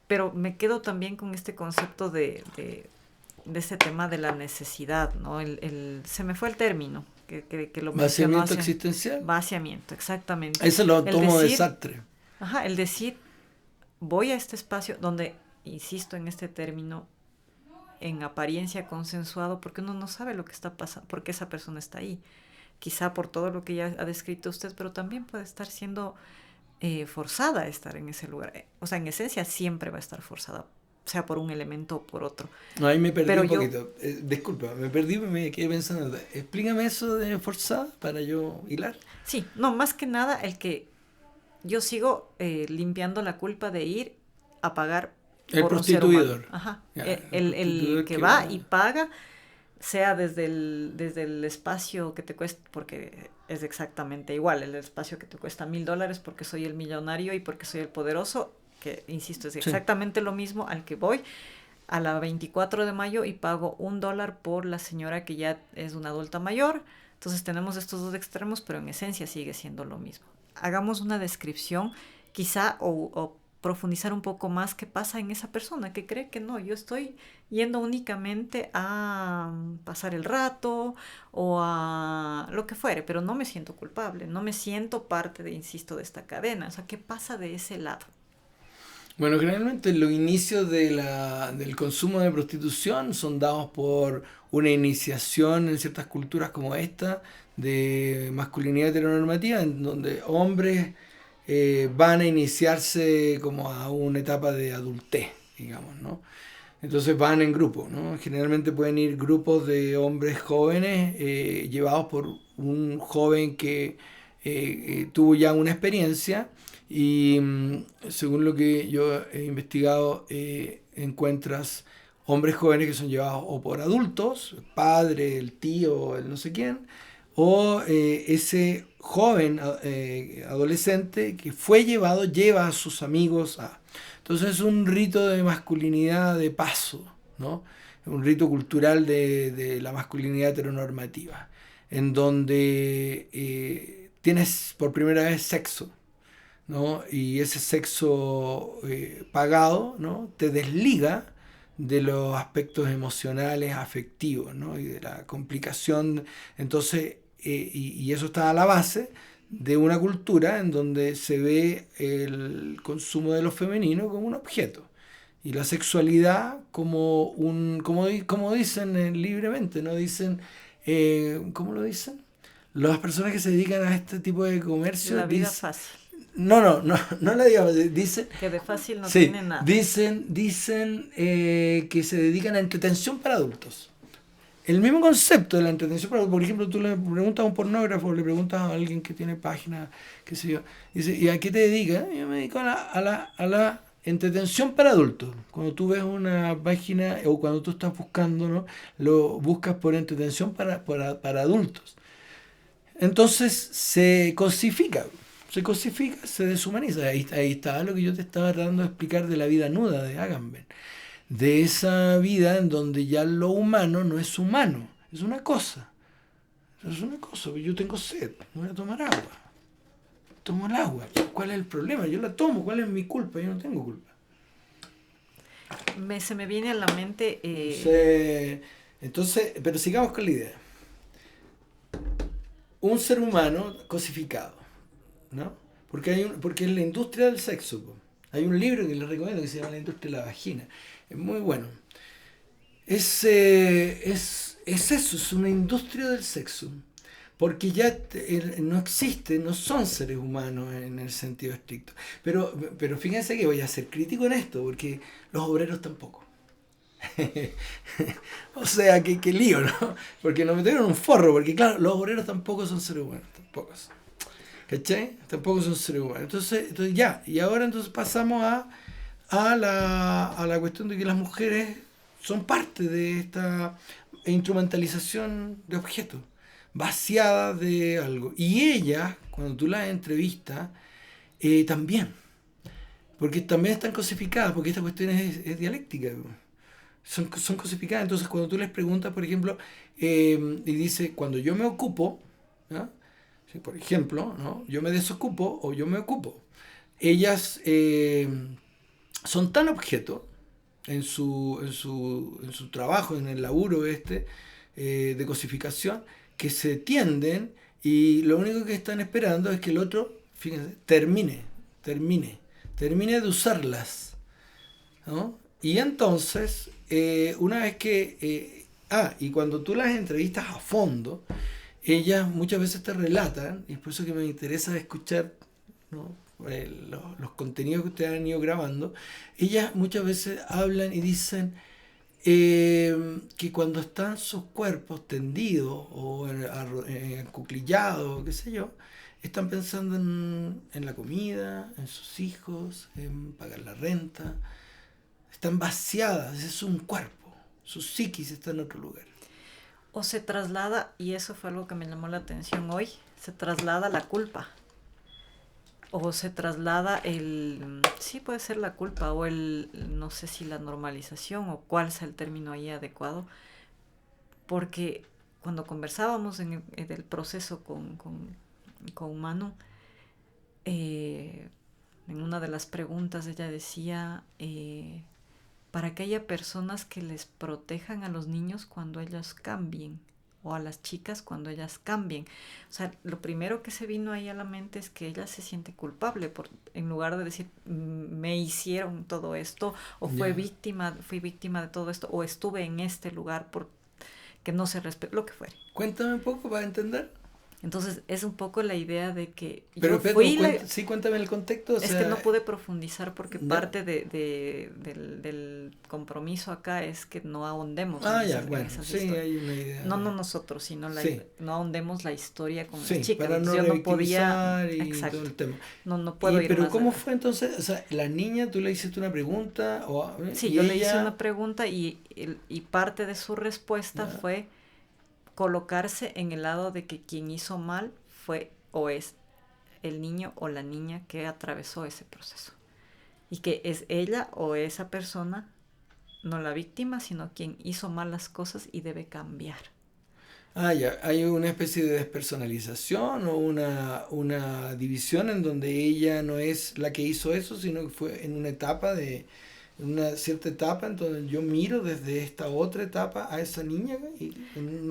Pero me quedo también con este concepto de este tema de la necesidad, ¿no? Se me fue el término que lo mencionó. Vaciamiento existencial. Vaciamiento, exactamente. Eso lo tomo de Sartre. Ajá, el decir, voy a este espacio donde, insisto en este término, en apariencia consensuado, porque uno no sabe lo que está pasando, porque esa persona está ahí. Quizá por todo lo que ya ha descrito usted, pero también puede estar siendo forzada a estar en ese lugar. O sea, en esencia siempre va a estar forzada, sea por un elemento o por otro. No, ahí me perdí un poquito. Disculpa, me perdí, me quedé pensando. Explícame eso de forzada para yo hilar. Sí, no, más que nada el que yo sigo limpiando la culpa de ir a pagar el prostituidor. Ajá. Ya, el que va y paga, sea desde el espacio que te cuesta, porque es exactamente igual, el espacio que te cuesta $1,000 porque soy el millonario y porque soy el poderoso, que insisto, es exactamente lo mismo al que voy a la 24 de mayo y pago $1 por la señora que ya es una adulta mayor. Entonces tenemos estos dos extremos, pero en esencia sigue siendo lo mismo. Hagamos una descripción, quizá, o profundizar un poco más qué pasa en esa persona que cree que no, yo estoy yendo únicamente a pasar el rato o a lo que fuere, pero no me siento culpable, no me siento parte de esta cadena. O sea, ¿qué pasa de ese lado? Bueno, generalmente los inicios del consumo de prostitución son dados por una iniciación en ciertas culturas como esta de masculinidad heteronormativa, en donde hombres van a iniciarse como a una etapa de adultez, digamos, ¿no? Entonces van en grupo, ¿no? Generalmente pueden ir grupos de hombres jóvenes llevados por un joven que tuvo ya una experiencia y según lo que yo he investigado encuentras hombres jóvenes que son llevados o por adultos, el padre, el tío, el no sé quién, o ese joven adolescente que fue lleva a sus amigos a... Entonces es un rito de masculinidad de paso, ¿no? Un rito cultural de la masculinidad heteronormativa, en donde tienes por primera vez sexo, ¿no? Y ese sexo pagado, ¿no?, te desliga de los aspectos emocionales, afectivos, ¿no?, y de la complicación. Entonces, y eso está a la base de una cultura en donde se ve el consumo de lo femenino como un objeto y la sexualidad como como dicen libremente, no dicen, ¿cómo lo dicen? Las personas que se dedican a este tipo de comercio la vida fácil. No la digamos, dicen que de fácil no tiene nada. Dicen que se dedican a entretención para adultos. el mismo concepto de la entretención, por ejemplo, tú le preguntas a un pornógrafo, le preguntas a alguien que tiene página, qué sé yo, dice, ¿y a qué te dedicas? Yo me dedico a la entretención para adultos. Cuando tú ves una página o cuando tú estás buscando, ¿no? Lo buscas por entretención para adultos. Entonces se cosifica, se deshumaniza. Ahí está lo que yo te estaba tratando de explicar de la vida nuda de Agamben. De esa vida en donde ya lo humano no es humano, es una cosa. Es una cosa, yo tengo sed, me voy a tomar agua. Tomo el agua. ¿Cuál es el problema? Yo la tomo, ¿cuál es mi culpa? Yo no tengo culpa. Se me viene a la mente... Entonces, pero sigamos con la idea. Un ser humano cosificado, ¿no? Porque es la industria del sexo. Po. Hay un libro que les recomiendo que se llama La industria de la vagina. Es muy bueno. Es eso, es una industria del sexo. Porque ya no existe, no son seres humanos en el sentido estricto. Pero fíjense que voy a ser crítico en esto, porque los obreros tampoco. O sea, qué lío, ¿no? Porque nos metieron un forro, porque claro, los obreros tampoco son seres humanos, tampoco son. ¿Cachai? Tampoco son seres humanos. Entonces ya, y ahora entonces pasamos a la cuestión de que las mujeres son parte de esta instrumentalización de objetos, vaciadas de algo. Y ellas, cuando tú las entrevistas, también, porque también están cosificadas, porque esta cuestión es dialéctica. Son cosificadas. Entonces, cuando tú les preguntas, por ejemplo, y dice, cuando yo me ocupo, ¿no? Sí, por ejemplo, ¿no? Yo me desocupo o yo me ocupo. Ellas son tan objeto en su trabajo, en el laburo de cosificación, que se tienden y lo único que están esperando es que el otro, fíjense, termine de usarlas, ¿no? Y entonces, una vez que... y cuando tú las entrevistas a fondo, ellas muchas veces te relatan, y es por eso que me interesa escuchar, ¿no? Los contenidos que ustedes han ido grabando, ellas muchas veces hablan y dicen que cuando están sus cuerpos tendidos o acuclillados, qué sé yo, están pensando en la comida, en sus hijos, en pagar la renta. Están vaciadas, es un cuerpo, su psiquis está en otro lugar. O se traslada, y eso fue algo que me llamó la atención hoy, se traslada la culpa. O se traslada sí puede ser la culpa, o no sé si la normalización, o cuál sea el término ahí adecuado, porque cuando conversábamos en el proceso con Manu, en una de las preguntas ella decía, para que haya personas que les protejan a los niños cuando ellos cambien, o a las chicas cuando ellas cambien. O sea, lo primero que se vino ahí a la mente es que ella se siente culpable, en lugar de decir, me hicieron todo esto, o fui víctima de todo esto, o estuve en este lugar por que no se respetó, lo que fuere. Cuéntame un poco para entender. Entonces, es un poco la idea de que pero, yo fui... sí, cuéntame el contexto. Es que no pude profundizar porque parte del compromiso acá es que no ahondemos en esas sí, historias. Hay una idea. No nosotros, sino no ahondemos la historia con las chicas. Para no yo no podía... y exacto. Todo el tema. No puedo ir pero más ¿cómo allá. fue entonces? O sea, la niña, tú le hiciste una pregunta. Sí, yo le hice una pregunta y parte de su respuesta fue colocarse en el lado de que quien hizo mal fue o es el niño o la niña que atravesó ese proceso. Y que es ella o esa persona, no la víctima, sino quien hizo mal las cosas y debe cambiar. Ya. Hay una especie de despersonalización o una división en donde ella no es la que hizo eso, sino que fue en una cierta etapa, entonces yo miro desde esta otra etapa a esa niña.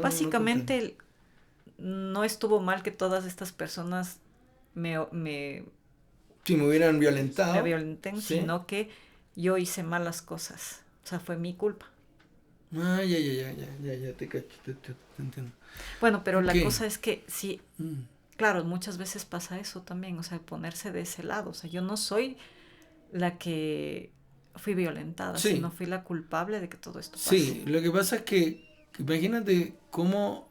Básicamente no estuvo mal que todas estas personas me hubieran violentado. Me violenten, ¿sí? Sino que yo hice malas cosas. O sea, fue mi culpa. Ya, te cacho, te entiendo. Bueno, pero la cosa es que sí, claro, muchas veces pasa eso también, o sea, ponerse de ese lado. O sea, yo no soy la que fui violentada, sino fui la culpable de que todo esto pase. Sí, lo que pasa es que Imagínate cómo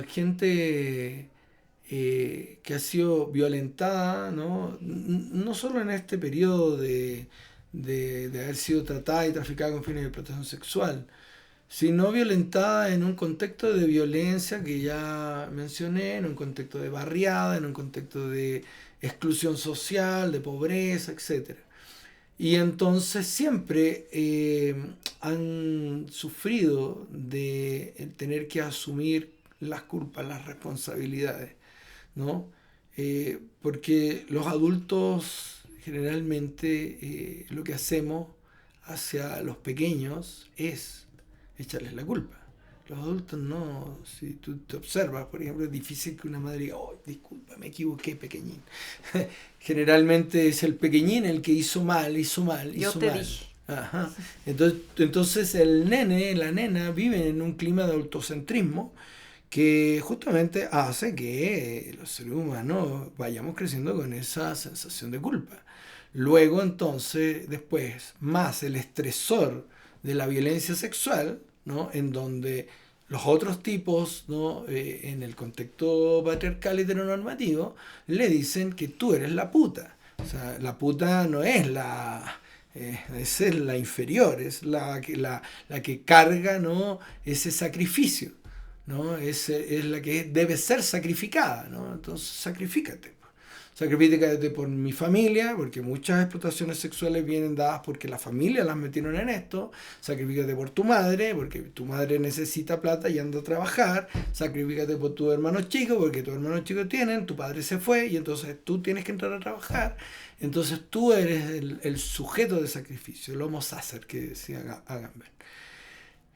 gente que ha sido violentada, ¿no? No solo en este periodo de haber sido tratada y traficada con fines de explotación sexual, sino violentada en un contexto de violencia que ya mencioné, en un contexto de barriada, en un contexto de exclusión social, de pobreza, etcétera. Y entonces siempre han sufrido de tener que asumir las culpas, las responsabilidades, ¿no? Porque los adultos generalmente lo que hacemos hacia los pequeños es echarles la culpa. Los adultos no, si tú te observas, por ejemplo, es difícil que una madre diga, oh, disculpa, me equivoqué, pequeñín. Generalmente es el pequeñín el que hizo mal. Yo te dije. Ajá. Entonces el nene, la nena, viven en un clima de autocentrismo que justamente hace que los seres humanos vayamos creciendo con esa sensación de culpa. Luego entonces, después, más el estresor de la violencia sexual, ¿no? En donde los otros tipos, ¿no? En el contexto patriarcal heteronormativo, le dicen que tú eres la puta. O sea, la puta no es es la inferior, es la que carga, ¿no? Ese sacrificio, ¿no? Es la que debe ser sacrificada, ¿no? Entonces, sacrifícate. Sacrifícate por mi familia, porque muchas explotaciones sexuales vienen dadas porque la familia las metieron en esto. Sacrifícate por tu madre, porque tu madre necesita plata y anda a trabajar. Sacrifícate por tus hermanos chicos, porque tus hermanos chicos tienen, tu padre se fue y entonces tú tienes que entrar a trabajar. Entonces tú eres el sujeto de sacrificio, el homo sacer que decía Agamben.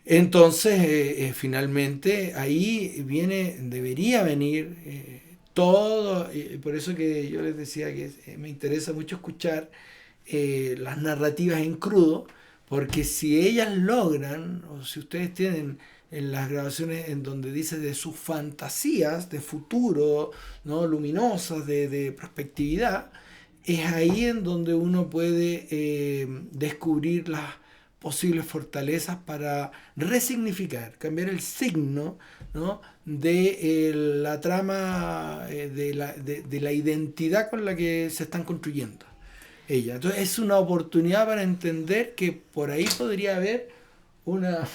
Entonces, finalmente, ahí debería venir todo, por eso que yo les decía que me interesa mucho escuchar las narrativas en crudo, porque si ellas logran, o si ustedes tienen en las grabaciones en donde dice de sus fantasías de futuro, ¿no? Luminosas, de prospectividad, es ahí en donde uno puede descubrir las posibles fortalezas para resignificar, cambiar el signo, ¿no? De la trama, de la identidad con la que se están construyendo ella. Entonces es una oportunidad para entender que una,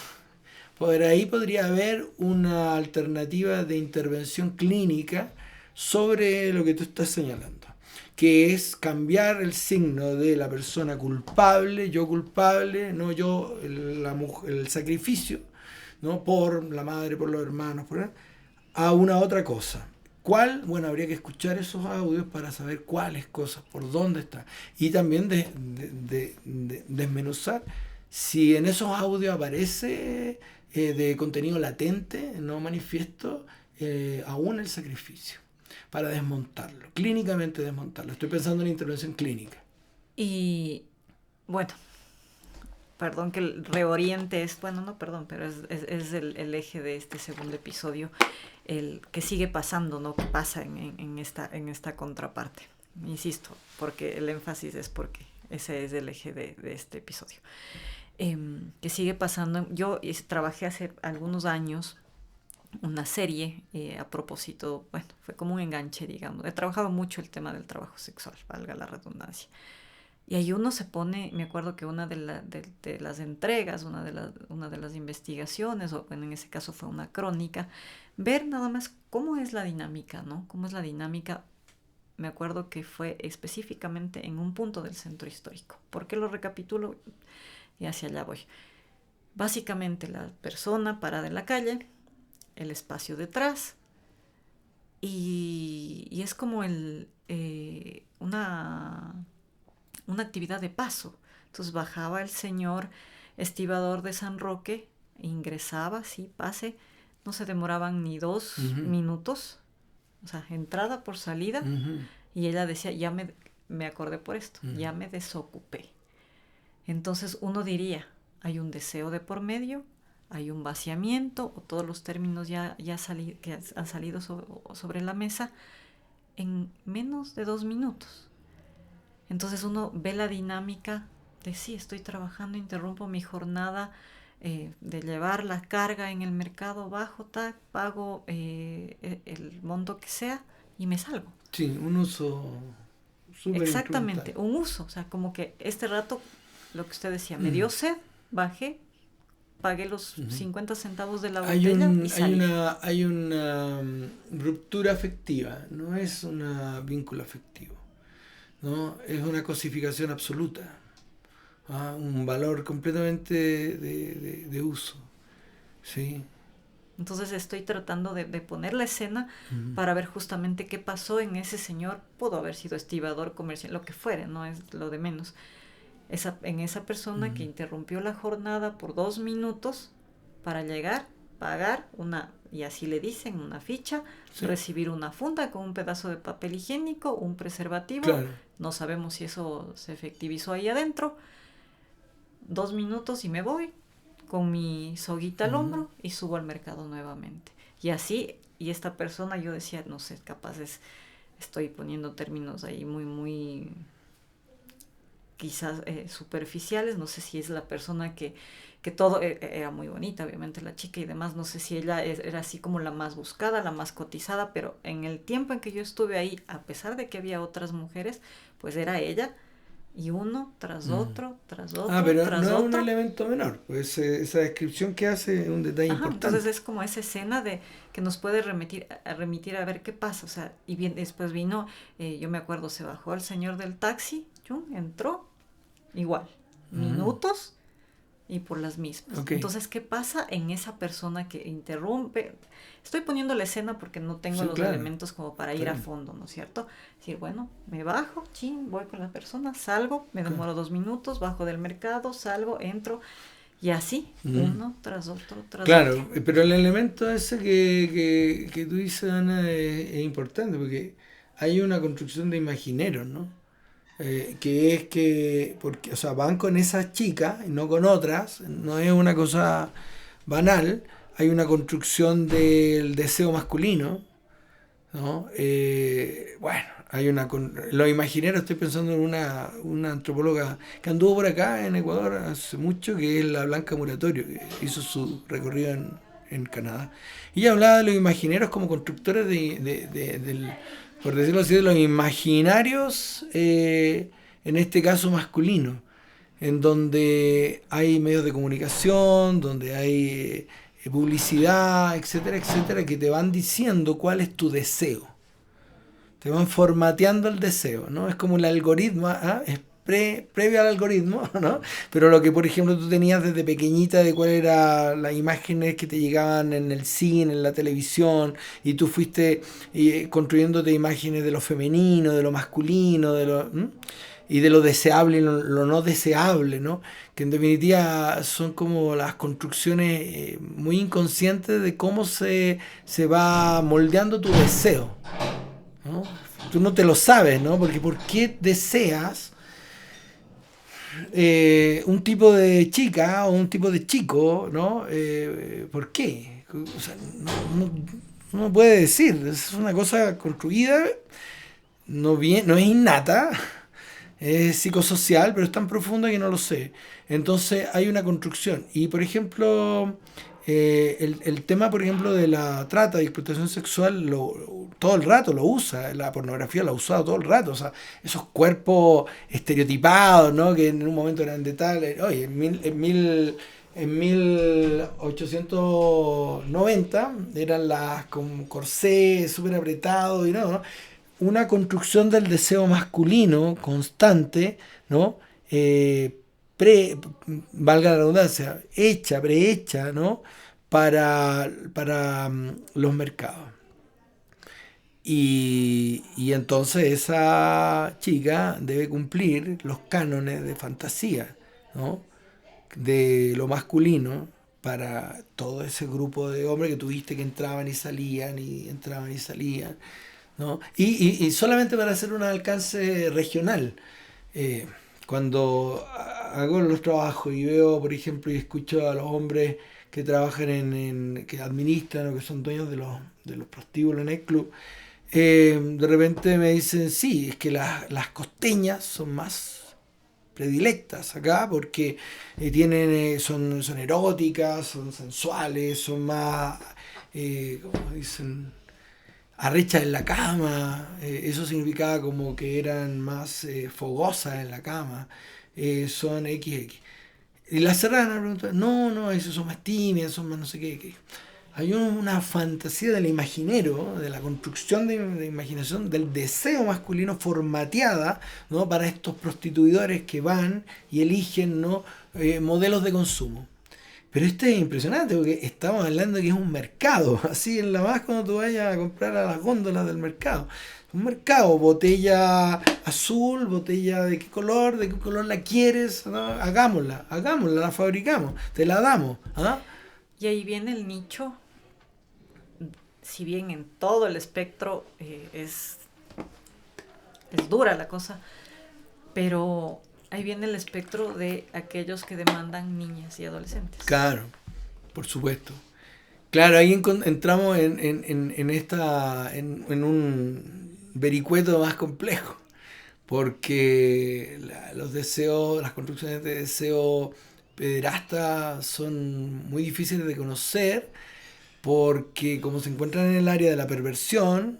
por ahí podría haber una alternativa de intervención clínica sobre lo que tú estás señalando, que es cambiar el signo de la persona culpable, no yo, el sacrificio, ¿no? Por la madre, por los hermanos, a una otra cosa. ¿Cuál? Bueno, habría que escuchar esos audios para saber cuáles cosas, por dónde están. Y también desmenuzar si en esos audios aparece de contenido latente, no manifiesto, aún el sacrificio, para desmontarlo, clínicamente desmontarlo. Estoy pensando en intervención clínica. Y bueno, perdón que el reoriente es, bueno, no, perdón, pero es el eje de este segundo episodio, el que sigue pasando, ¿no? Que pasa en esta contraparte. Insisto, porque el énfasis es porque ese es el eje de este episodio. Que sigue pasando. Yo trabajé hace algunos años una serie a propósito, bueno, fue como un enganche, digamos. He trabajado mucho el tema del trabajo sexual, valga la redundancia. Y ahí uno se pone, me acuerdo que una de las entregas, una de las investigaciones, o bueno, en ese caso fue una crónica, ver nada más cómo es la dinámica, ¿no? Cómo es la dinámica. Me acuerdo que fue específicamente en un punto del centro histórico. ¿Por qué lo recapitulo? Y hacia allá voy. Básicamente la persona parada en la calle, el espacio detrás, y es como una actividad de paso. Entonces bajaba el señor estibador de San Roque, ingresaba, sí, pase, no se demoraban ni 2 minutos, o sea, entrada por salida, y ella decía, me acordé por esto, ya me desocupé. Entonces uno diría, hay un deseo de por medio, hay un vaciamiento, o todos los términos que han salido sobre la mesa en menos de 2 minutos. Entonces uno ve la dinámica de sí, estoy trabajando, interrumpo mi jornada, de llevar la carga en el mercado bajo, pago el monto que sea y me salgo. Sí, un uso súper Exactamente, instrumental. un uso, o sea, como que este rato, lo que usted decía, me dio sed, bajé, pagué los Ujú. 50 centavos de la Hay botella y un, salí. hay una ruptura afectiva, no es un vínculo afectivo, ¿no? Es una cosificación absoluta, un valor completamente de uso, ¿sí? Entonces estoy tratando de poner la escena Ujú. para ver justamente qué pasó en ese señor. Pudo haber sido estibador comercial, lo que fuere, no es lo de menos. En esa persona que Ujú. interrumpió la jornada por 2 minutos para llegar, pagar y así le dicen, una ficha, Sí, recibir una funda con un pedazo de papel higiénico, un preservativo. claro. No sabemos si eso se efectivizó ahí adentro. 2 minutos y me voy con mi soguita al Ujú. hombro y subo al mercado nuevamente. Y así, y esta persona, yo decía, no sé, capaz estoy poniendo términos ahí muy, muy quizás superficiales, no sé si es la persona que todo era muy bonita, obviamente la chica y demás, no sé si ella era así como la más buscada, la más cotizada, pero en el tiempo en que yo estuve ahí, a pesar de que había otras mujeres, pues era ella y uno tras Mm. otro, tras Ah, otro, pero no tras es un otro. elemento menor, pues esa descripción que hace es un detalle Ajá, entonces importante. es como esa escena de que nos puede remitir a ver qué pasa, o sea, y bien después vino, yo me acuerdo, se bajó el señor del taxi, chum, entró, igual, Mm. minutos y por las mismas. Ok, Entonces, ¿qué pasa en esa persona que interrumpe? Estoy poniendo la escena porque no tengo sí, los claro, elementos como para está ir a bien. fondo, ¿no es cierto? Decir, bueno, me bajo, chin, voy con la persona, salgo, me Claro. demoro 2 minutos, bajo del mercado, salgo, entro, y así, Mm. uno tras otro, tras otro. Claro, pero el elemento ese que tú dices, Ana, es importante porque hay una construcción de imagineros, ¿no? Que es que, porque, o sea, van con esas chicas y no con otras, no es una cosa banal, hay una construcción del deseo masculino, ¿no? Bueno, hay los imagineros, estoy pensando en una antropóloga que anduvo por acá en Ecuador hace mucho, que es la Blanca Muratorio, que hizo su recorrido en Canadá. Y ella hablaba de los imagineros como constructores por decirlo así, de los imaginarios, en este caso masculinos, en donde hay medios de comunicación, donde hay publicidad, etcétera, etcétera, que te van diciendo cuál es tu deseo. Te van formateando el deseo, ¿no? Es como el algoritmo, es previo al algoritmo, ¿no? Pero lo que, por ejemplo, tú tenías desde pequeñita de cuáles eran las imágenes que te llegaban en el cine, en la televisión, y tú fuiste construyéndote imágenes de lo femenino, de lo masculino, y de lo deseable y lo no deseable, ¿no? Que en definitiva son como las construcciones muy inconscientes de cómo se va moldeando tu deseo, ¿no? Tú no te lo sabes, ¿no? Porque ¿por qué deseas un tipo de chica o un tipo de chico, ¿no? ¿Por qué? O sea, no puede decir, es una cosa construida, no es innata, es psicosocial, pero es tan profunda que no lo sé. Entonces hay una construcción. Y por ejemplo, el tema, por ejemplo, de la trata y explotación sexual, todo el rato lo usa. La pornografía lo ha usado todo el rato. O sea, esos cuerpos estereotipados, ¿no? Que en un momento eran de tal. Oye, en 1890 eran las con corsé súper apretados y no, ¿no? Una construcción del deseo masculino constante, ¿no? Eh, pre, valga la redundancia, prehecha, ¿no? Para los mercados. Y entonces esa chica debe cumplir los cánones de fantasía, ¿no? De lo masculino para todo ese grupo de hombres que tuviste que entraban y salían y entraban y salían, ¿no? Y solamente para hacer un alcance regional. Eh, Cuando hago los trabajos y veo, por ejemplo, y escucho a los hombres que trabajan que administran o que son dueños de los prostíbulos en el club, de repente me dicen, sí, es que las costeñas son más. predilectas acá porque son eróticas, son sensuales, son más, como dicen, arrechas en la cama. Eso significaba como que eran más fogosas en la cama. Son XX. Y la serrana preguntó, no, esos son más tímidas, son más no sé qué. Hay una fantasía del imaginero, de la construcción de imaginación, del deseo masculino formateada, ¿no? Para estos prostituidores que van y eligen, ¿no? Modelos de consumo. Pero esto es impresionante porque estamos hablando de que es un mercado, así en la más cuando tú vayas a comprar a las góndolas del mercado. Un mercado, botella azul, botella de qué color la quieres, ¿no? Hagámosla, la fabricamos, te la damos. ¿Ah? Y ahí viene el nicho, si bien en todo el espectro es dura la cosa, pero ahí viene el espectro de aquellos que demandan niñas y adolescentes. Claro, por supuesto. Claro, ahí entramos en un vericueto más complejo, porque los deseos, las construcciones de deseo pederasta son muy difíciles de conocer, porque como se encuentran en el área de la perversión,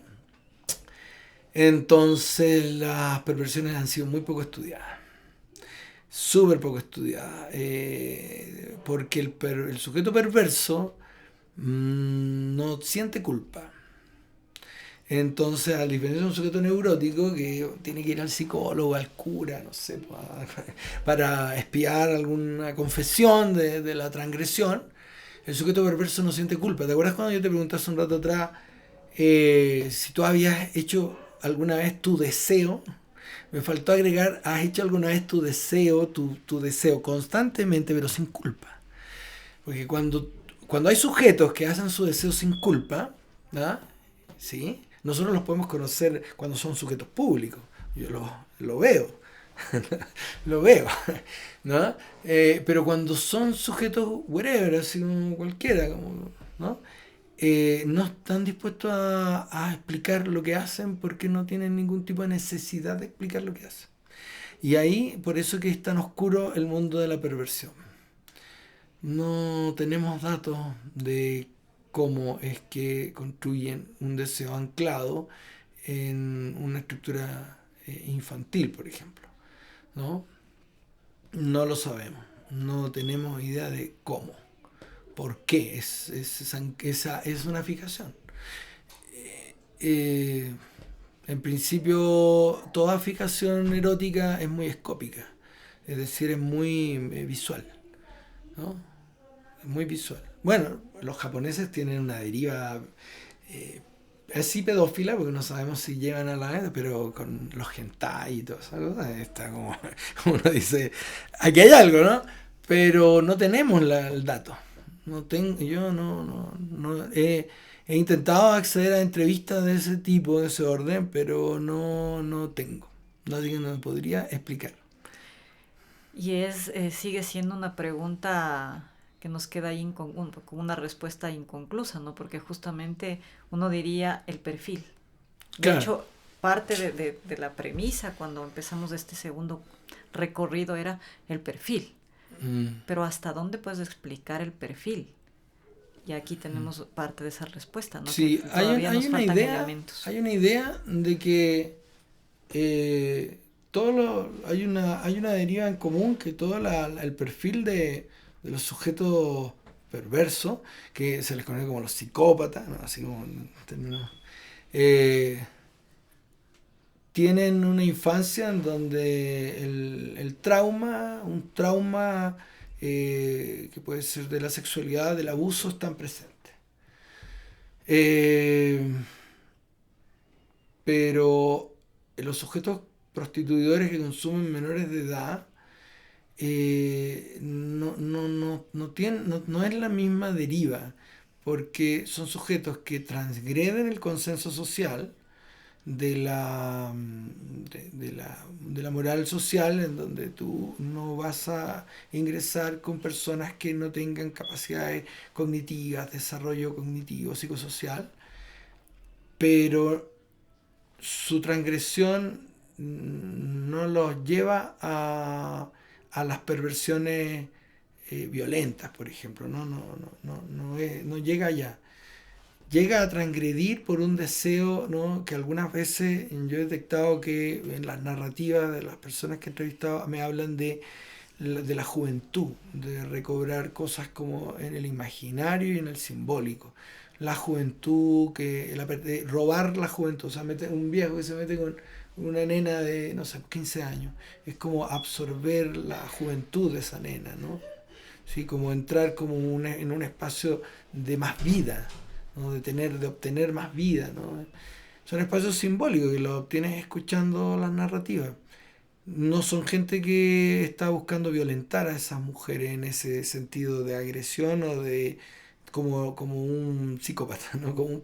entonces las perversiones han sido muy poco estudiadas. Súper poco estudiada, porque el sujeto perverso no siente culpa. Entonces, a diferencia de un sujeto neurótico que tiene que ir al psicólogo, al cura, no sé, para espiar alguna confesión de la transgresión, el sujeto perverso no siente culpa. ¿Te acuerdas cuando yo te pregunté hace un rato atrás si tú habías hecho alguna vez tu deseo? Me faltó agregar, ¿has hecho alguna vez tu deseo constantemente, pero sin culpa? Porque cuando hay sujetos que hacen su deseo sin culpa, ¿ah? ¿Sí? Nosotros los podemos conocer cuando son sujetos públicos. Yo lo veo. Lo veo. ¿No? Pero cuando son sujetos whatever, así como cualquiera, ¿no? No están dispuestos a explicar lo que hacen porque no tienen ningún tipo de necesidad de explicar lo que hacen. Y ahí, por eso que es tan oscuro el mundo de la perversión. No tenemos datos de cómo es que construyen un deseo anclado en una estructura infantil, por ejemplo. ¿No? No lo sabemos. No tenemos idea de cómo. ¿Por qué? Es una fijación. En principio, toda fijación erótica es muy escópica, es decir, es muy visual, ¿no? Es muy visual. Bueno, los japoneses tienen una deriva así pedófila, porque no sabemos si llegan a la vez, pero con los hentai y todas esas cosas, está como uno dice, aquí hay algo, ¿no? Pero no tenemos el dato. Yo no he intentado acceder a entrevistas de ese tipo, de ese orden, pero no tengo. Nadie me podría explicar. Y sigue siendo una pregunta que nos queda ahí con una respuesta inconclusa, ¿no? Porque justamente uno diría el perfil. De Claro. hecho, parte de la premisa cuando empezamos este segundo recorrido era el perfil. Pero ¿hasta dónde puedes explicar el perfil? Y aquí tenemos parte de esa respuesta, ¿no? Sí, Que todavía nos faltan elementos. hay una idea de que hay una deriva en común, que todo el perfil de los sujetos perversos, que se les conoce como los psicópatas, ¿no? Así como en términos, tienen una infancia en donde un trauma que puede ser de la sexualidad, del abuso, están presentes. Pero los sujetos prostituidores que consumen menores de edad no es la misma deriva, porque son sujetos que transgreden el consenso social de la moral social, en donde tú no vas a ingresar con personas que no tengan capacidades cognitivas, desarrollo cognitivo, psicosocial, pero su transgresión no los lleva a las perversiones violentas, por ejemplo. No llega allá. Llega a transgredir por un deseo, ¿no? Que algunas veces yo he detectado que en las narrativas de las personas que he entrevistado me hablan de la juventud, de recobrar cosas como en el imaginario y en el simbólico. La juventud, de robar la juventud, o sea, un viejo que se mete con una nena de, no sé, 15 años, es como absorber la juventud de esa nena, ¿no? ¿Sí? Como entrar como en un espacio de más vida, ¿no? De obtener más vida, ¿no? Son espacios simbólicos que los obtienes escuchando las narrativas. No son gente que está buscando violentar a esas mujeres en ese sentido de agresión o de como un psicópata, ¿no? Como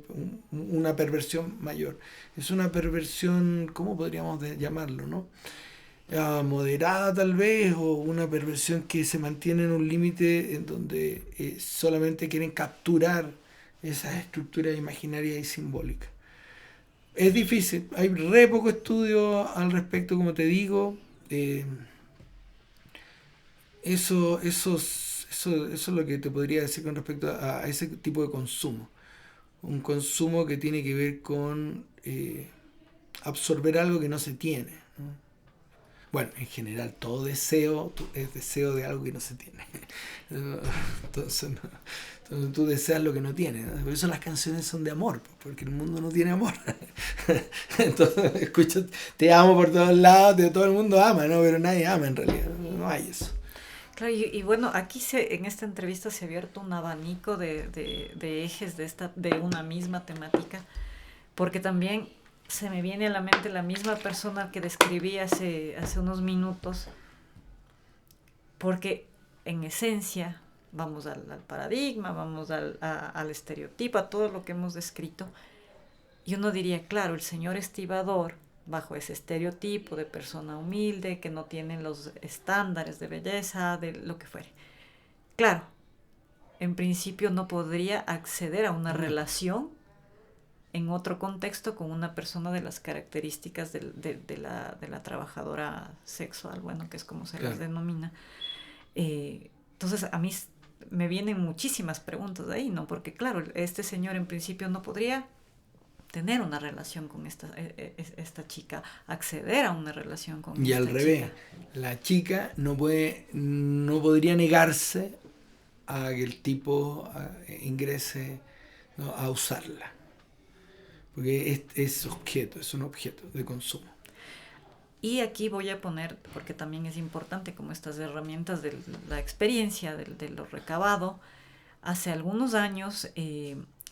una perversión mayor. Es una perversión, ¿cómo podríamos llamarlo, no? Moderada tal vez, o una perversión que se mantiene en un límite en donde solamente quieren capturar esas estructuras imaginarias y simbólicas. Es difícil, hay re poco estudio al respecto, como te digo. Eh, eso es lo que te podría decir con respecto a ese tipo de consumo. Un consumo que tiene que ver con absorber algo que no se tiene, ¿no? Bueno, en general, todo deseo es deseo de algo que no se tiene. Entonces, no. Entonces tú deseas lo que no tienes, ¿no? Por eso las canciones son de amor, porque el mundo no tiene amor. Entonces, escucho, te amo por todos lados, todo el mundo ama, ¿no? Pero nadie ama en realidad, no hay eso. Claro, y bueno, aquí en esta entrevista se ha abierto un abanico de ejes de una misma temática, porque también se me viene a la mente la misma persona que describí hace unos minutos, porque en esencia vamos al paradigma, vamos al estereotipo, a todo lo que hemos descrito, y uno diría, claro, el señor estibador, bajo ese estereotipo de persona humilde, que no tiene los estándares de belleza, de lo que fuere. Claro, en principio no podría acceder a una relación en otro contexto con una persona de las características de la trabajadora sexual, bueno, que es como se las denomina. Entonces a mí me vienen muchísimas preguntas de ahí, ¿no? Porque claro, este señor en principio no podría tener una relación con esta chica, acceder a una relación con y esta chica. Y al revés, la chica no podría negarse a que el tipo ingrese, ¿no? A usarla. Porque es un objeto de consumo. Y aquí voy a poner, porque también es importante, como estas herramientas de la experiencia, de lo recabado. Hace algunos años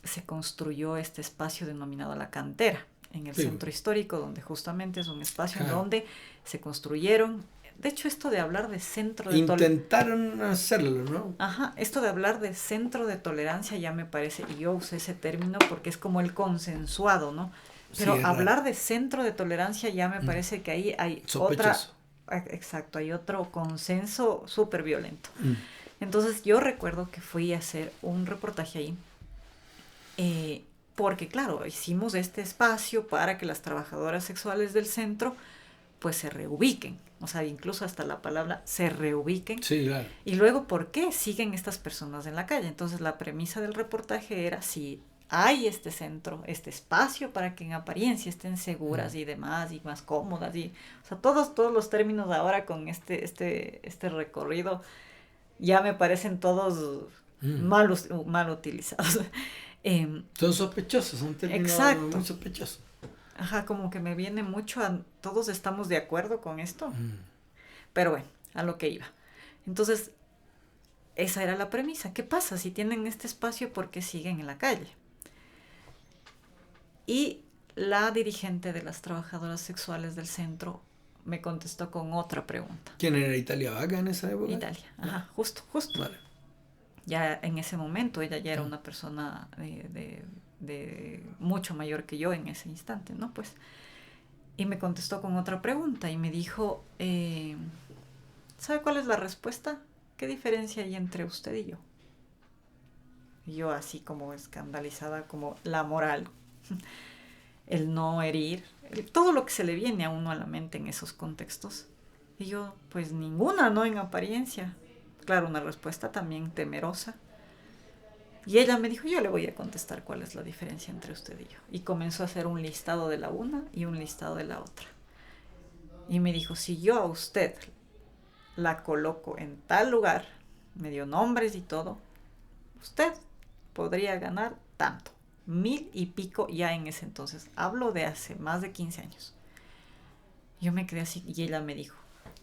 se construyó este espacio denominado La Cantera, en el centro histórico, donde justamente es un espacio en donde se construyeron. De hecho, esto de hablar de centro de intentaron hacerlo, ¿no? Ajá, esto de hablar de centro de tolerancia ya me parece, y yo usé ese término porque es como el consensuado, ¿no? Pero sí, hablar de centro de tolerancia ya me parece que ahí hay sospechoso. Exacto, hay otro consenso súper violento. Entonces yo recuerdo que fui a hacer un reportaje ahí, porque claro, hicimos este espacio para que las trabajadoras sexuales del centro pues se reubiquen, o sea, incluso hasta la palabra se reubiquen. Sí, claro. Y luego, ¿por qué siguen estas personas en la calle? Entonces la premisa del reportaje era si hay este centro, este espacio para que en apariencia estén seguras y demás, y más cómodas, y, o sea, todos los términos ahora con este recorrido ya me parecen todos mal utilizados. Son sospechosos, son términos muy sospechosos. Ajá, como que me viene mucho todos estamos de acuerdo con esto. Pero bueno, a lo que iba. Entonces, esa era la premisa. ¿Qué pasa si tienen este espacio? ¿Por qué siguen en la calle? Y la dirigente de las trabajadoras sexuales del centro me contestó con otra pregunta. ¿Quién era Italia Vaca en esa época? Italia, ajá, justo. Vale. Ya en ese momento ella ya era una persona de mucho mayor que yo en ese instante, ¿no? Pues, y me contestó con otra pregunta y me dijo, ¿sabe cuál es la respuesta? ¿Qué diferencia hay entre usted y yo? Y yo así como escandalizada, como la moral. el no herir, todo lo que se le viene a uno a la mente en esos contextos. Y yo, pues ninguna, ¿no? En apariencia. Claro, una respuesta también temerosa. Y ella me dijo, yo le voy a contestar cuál es la diferencia entre usted y yo. Y comenzó a hacer un listado de la una y un listado de la otra. Y me dijo, si yo a usted la coloco en tal lugar, me dio nombres y todo, usted podría ganar tanto, 1000 y pico ya en ese entonces. Hablo de hace más de 15 años. Yo me quedé así y ella me dijo,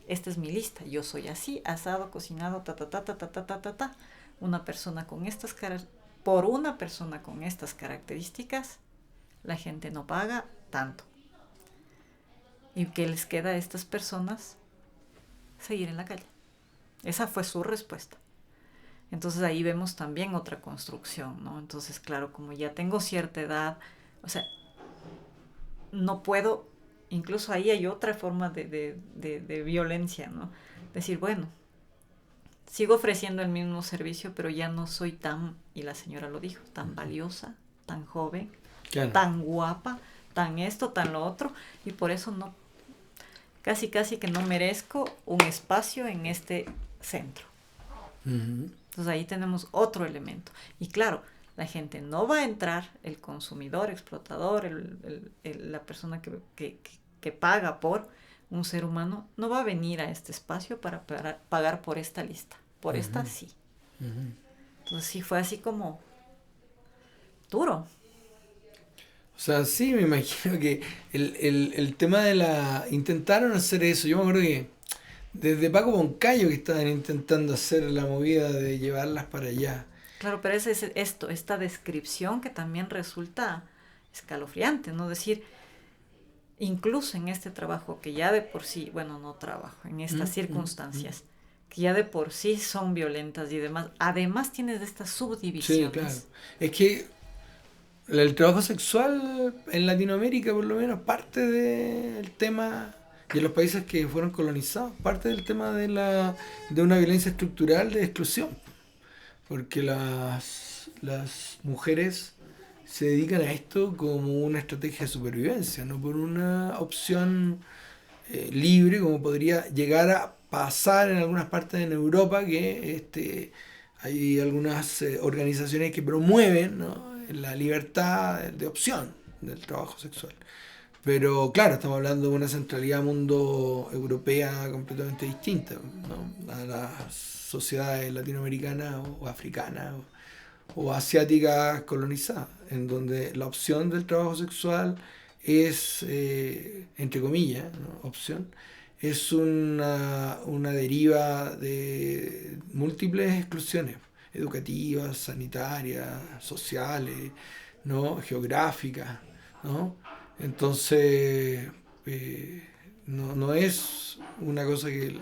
esta es mi lista, yo soy así, asado, cocinado, ta, ta, ta, ta, ta, ta, ta, ta, ta. Una persona con estas por una persona con estas características, la gente no paga tanto. ¿Y qué les queda a estas personas? Seguir en la calle. Esa fue su respuesta. Entonces ahí vemos también otra construcción, ¿no? Entonces, claro, como ya tengo cierta edad, o sea, no puedo, incluso ahí hay otra forma de violencia, ¿no? Decir, bueno, sigo ofreciendo el mismo servicio, pero ya no soy tan, y la señora lo dijo, tan valiosa, tan joven, claro, tan guapa, tan esto, tan lo otro, y por eso no, casi que no merezco un espacio en este centro. Uh-huh. Entonces ahí tenemos otro elemento. Y claro, la gente no va a entrar, el consumidor, explotador, la persona que paga por un ser humano, no va a venir a este espacio para pagar por esta lista. Por esta sí. Uh-huh. Entonces sí fue así como duro. O sea, sí, me imagino que el tema de intentaron hacer eso. Yo me acuerdo que desde Paco Moncayo que estaban intentando hacer la movida de llevarlas para allá. Claro, pero es esta descripción que también resulta escalofriante, ¿no? Decir, incluso en este trabajo que ya de por sí, bueno, no trabajo, en estas circunstancias, que ya de por sí son violentas y demás, además tienes estas subdivisiones. Sí, claro. Es que el trabajo sexual en Latinoamérica, por lo menos, parte del tema, y en los países que fueron colonizados, parte del tema de una violencia estructural de exclusión. Porque las mujeres se dedican a esto como una estrategia de supervivencia, no por una opción libre, como podría llegar a pasar en algunas partes en Europa, que hay algunas organizaciones que promueven, ¿no?, la libertad de opción del trabajo sexual. Pero claro, estamos hablando de una centralidad mundo europea completamente distinta, ¿no?, a las sociedades latinoamericanas o africanas o asiáticas colonizadas, en donde la opción del trabajo sexual es, entre comillas, ¿no?, opción, es una deriva de múltiples exclusiones educativas, sanitarias, sociales, ¿no?, geográficas, ¿no? Entonces, no es una cosa que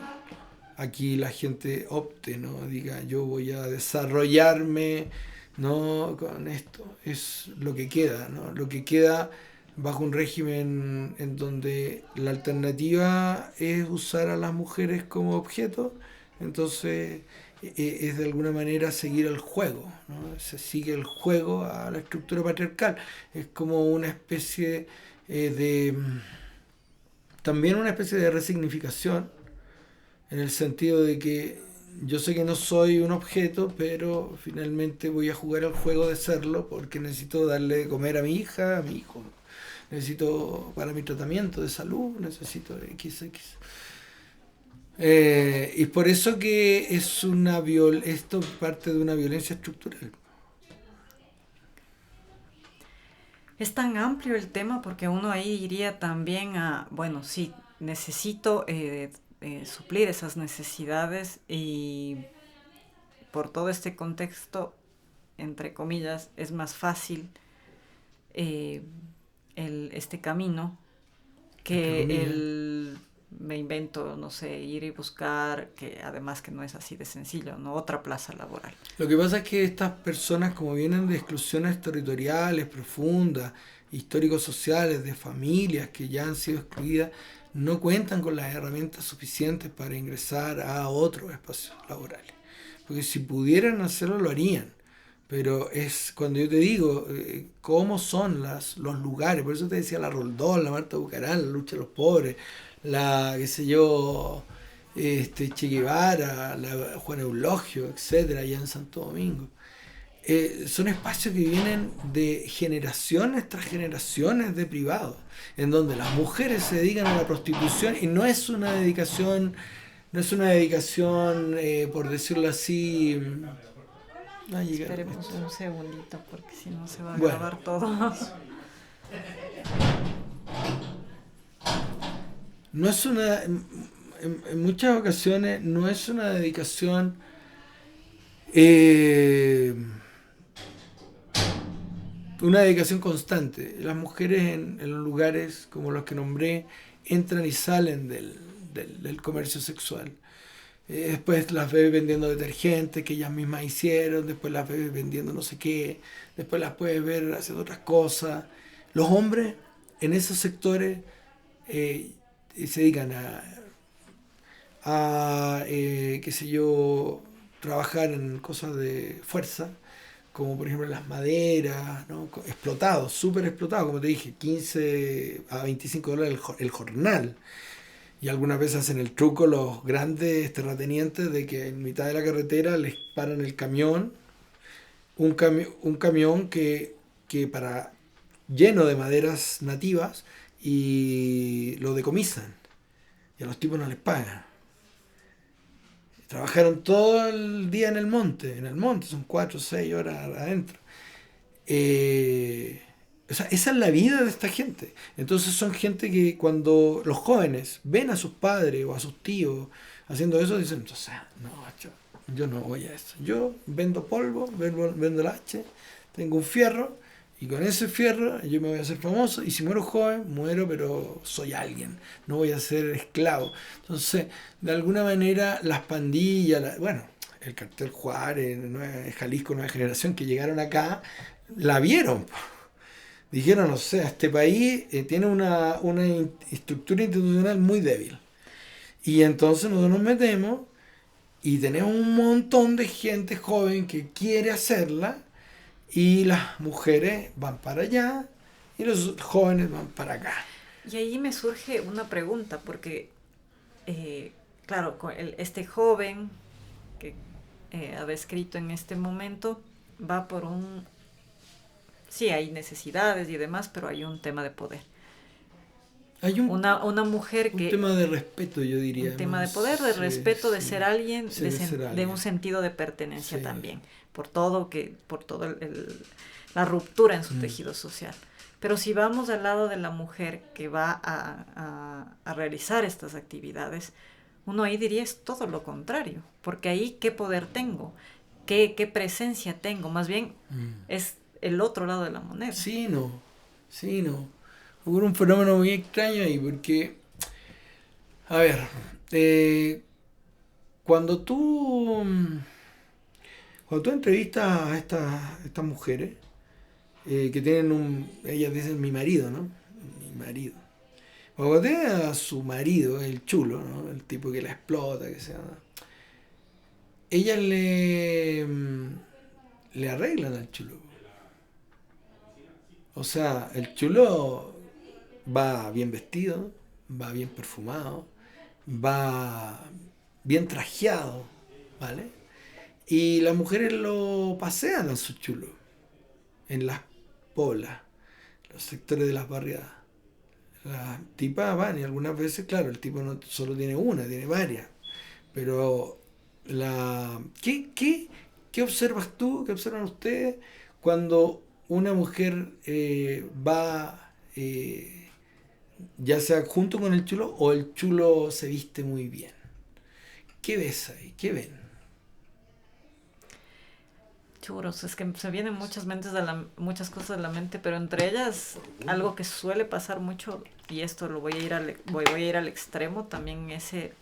aquí la gente opte, ¿no?, diga yo voy a desarrollarme, ¿no?, con esto. Es lo que queda, ¿no? Lo que queda bajo un régimen en donde la alternativa es usar a las mujeres como objeto. Entonces es de alguna manera seguir el juego, ¿no? Se sigue el juego a la estructura patriarcal. Es como una especie también una especie de resignificación, en el sentido de que yo sé que no soy un objeto, pero finalmente voy a jugar al juego de serlo porque necesito darle de comer a mi hija, a mi hijo, necesito para mi tratamiento de salud, necesito XX. Y por eso que es esto parte de una violencia estructural. Es tan amplio el tema porque uno ahí iría también a, bueno, sí, necesito suplir esas necesidades y por todo este contexto, entre comillas, es más fácil este camino que me invento, no sé, ir y buscar, que además que no es así de sencillo, ¿no?, otra plaza laboral. Lo que pasa es que estas personas, como vienen de exclusiones territoriales profundas, históricos sociales, de familias que ya han sido excluidas, no cuentan con las herramientas suficientes para ingresar a otros espacios laborales. Porque si pudieran hacerlo, lo harían. Pero es cuando yo te digo cómo son los lugares, por eso te decía la Roldós, la Marta Bucarán, la lucha de los pobres, la, qué sé yo, Che Guevara, la Juan Eulogio, etcétera, allá en Santo Domingo. Son espacios que vienen de generaciones tras generaciones de privados, en donde las mujeres se dedican a la prostitución y no es una dedicación, por decirlo así. Esperemos un segundito porque si no se va a Bueno, grabar todo. no es una, en muchas ocasiones no es una dedicación una dedicación constante. Las mujeres en los lugares como los que nombré entran y salen del comercio sexual. Después las ves vendiendo detergentes que ellas mismas hicieron, después las ves vendiendo no sé qué, después las puedes ver haciendo otras cosas. Los hombres en esos sectores se dedican qué sé yo, trabajar en cosas de fuerza, como por ejemplo las maderas, ¿no? Explotados, súper explotados, como te dije, 15 a 25 dólares el jornal. Y algunas veces hacen el truco los grandes terratenientes de que en mitad de la carretera les paran el camión, un camión que para lleno de maderas nativas y lo decomisan. Y a los tipos no les pagan. Trabajaron todo el día en el monte, son 4 o 6 horas adentro. O sea, esa es la vida de esta gente. Entonces son gente que cuando los jóvenes ven a sus padres o a sus tíos haciendo eso, dicen, o sea, no, yo no voy a eso. Yo vendo polvo, vendo el H, tengo un fierro, y con ese fierro yo me voy a hacer famoso, y si muero joven, muero, pero soy alguien, no voy a ser esclavo. Entonces, de alguna manera, las pandillas, bueno, el cartel Juárez, Jalisco Nueva Generación, que llegaron acá, la vieron. Dijeron, o sea, este país tiene una estructura institucional muy débil. Y entonces nosotros nos metemos y tenemos un montón de gente joven que quiere hacerla, y las mujeres van para allá y los jóvenes van para acá. Y ahí me surge una pregunta, porque, claro, este joven que ha descrito en este momento va por un... Sí, hay necesidades y demás, pero hay un tema de poder. Hay una mujer que... Un tema de respeto, yo diría. Un tema de poder, de respeto, de ser alguien, de un sentido de pertenencia también, por todo la ruptura en su tejido social. Pero si vamos al lado de la mujer que va a realizar estas actividades, uno ahí diría es todo lo contrario, porque ahí qué poder tengo, qué presencia tengo, más bien es el otro lado de la moneda. Sí, no. Hubo un fenómeno muy extraño ahí, porque, a ver, cuando tú entrevistas a estas mujeres, que tienen ellas dicen mi marido, ¿no? Mi marido. Cuando tienen a su marido, el chulo, ¿no? El tipo que la explota, que sea, ¿no? Ellas le arreglan al chulo. O sea, el chulo va bien vestido, va bien perfumado, va bien trajeado, ¿vale? Y las mujeres lo pasean a su chulo en las polas, los sectores de las barriadas. Las tipas van, y algunas veces, claro, el tipo no solo tiene una, tiene varias. Pero ¿qué observas tú, qué observan ustedes cuando una mujer va, ya sea junto con el chulo o el chulo se viste muy bien? ¿Qué ves ahí? ¿Qué ven? Churos, es que se vienen muchas cosas de la mente, pero entre ellas algo que suele pasar mucho, y esto lo voy a ir al extremo, también ese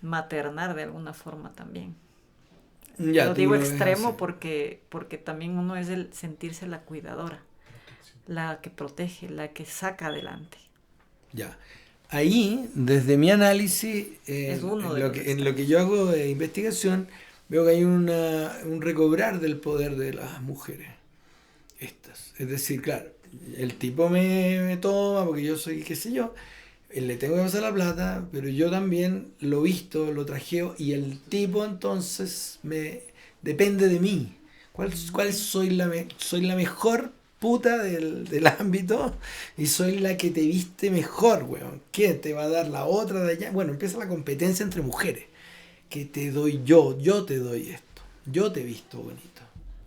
maternar de alguna forma también. Ya, lo digo extremo porque también uno es el sentirse la cuidadora, la que protege, la que saca adelante. Ya. Ahí, desde mi análisis, en lo que yo hago de investigación, veo que hay un recobrar del poder de las mujeres. Estas. Es decir, claro, el tipo me toma porque yo soy, qué sé yo, le tengo que pasar la plata, pero yo también lo visto, lo trajeo y el tipo entonces depende de mí. ¿Cuál soy la mejor puta del ámbito y soy la que te viste mejor, weón? ¿Quién te va a dar la otra de allá? Bueno, empieza la competencia entre mujeres. Que te doy yo te doy esto, yo te he visto bonito,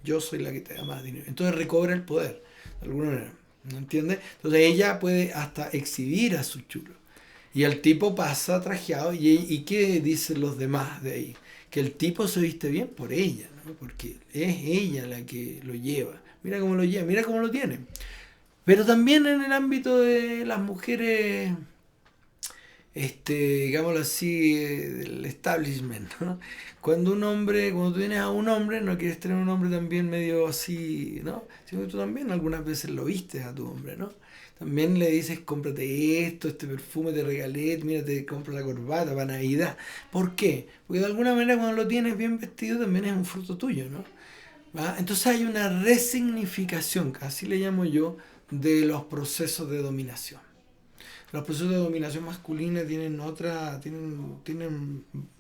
yo soy la que te da más dinero. Entonces recobra el poder, de alguna manera, ¿no entiendes? Entonces ella puede hasta exhibir a su chulo. Y el tipo pasa trajeado y ¿qué dicen los demás de ahí? Que el tipo se viste bien por ella, ¿no? Porque es ella la que lo lleva. Mira cómo lo lleva, mira cómo lo tiene. Pero también en el ámbito de las mujeres digámoslo así, del establishment, ¿no? Cuando tú tienes a un hombre, no quieres tener un hombre también medio así, ¿no? Sino que tú también algunas veces lo vistes a tu hombre, ¿no? También le dices, cómprate esto, este perfume te regalé, mira, te compro la corbata para Navidad. ¿Por qué? Porque de alguna manera cuando lo tienes bien vestido también es un fruto tuyo, ¿no? ¿Va? Entonces hay una resignificación, así le llamo yo, de los procesos de dominación. Los procesos de dominación masculina tienen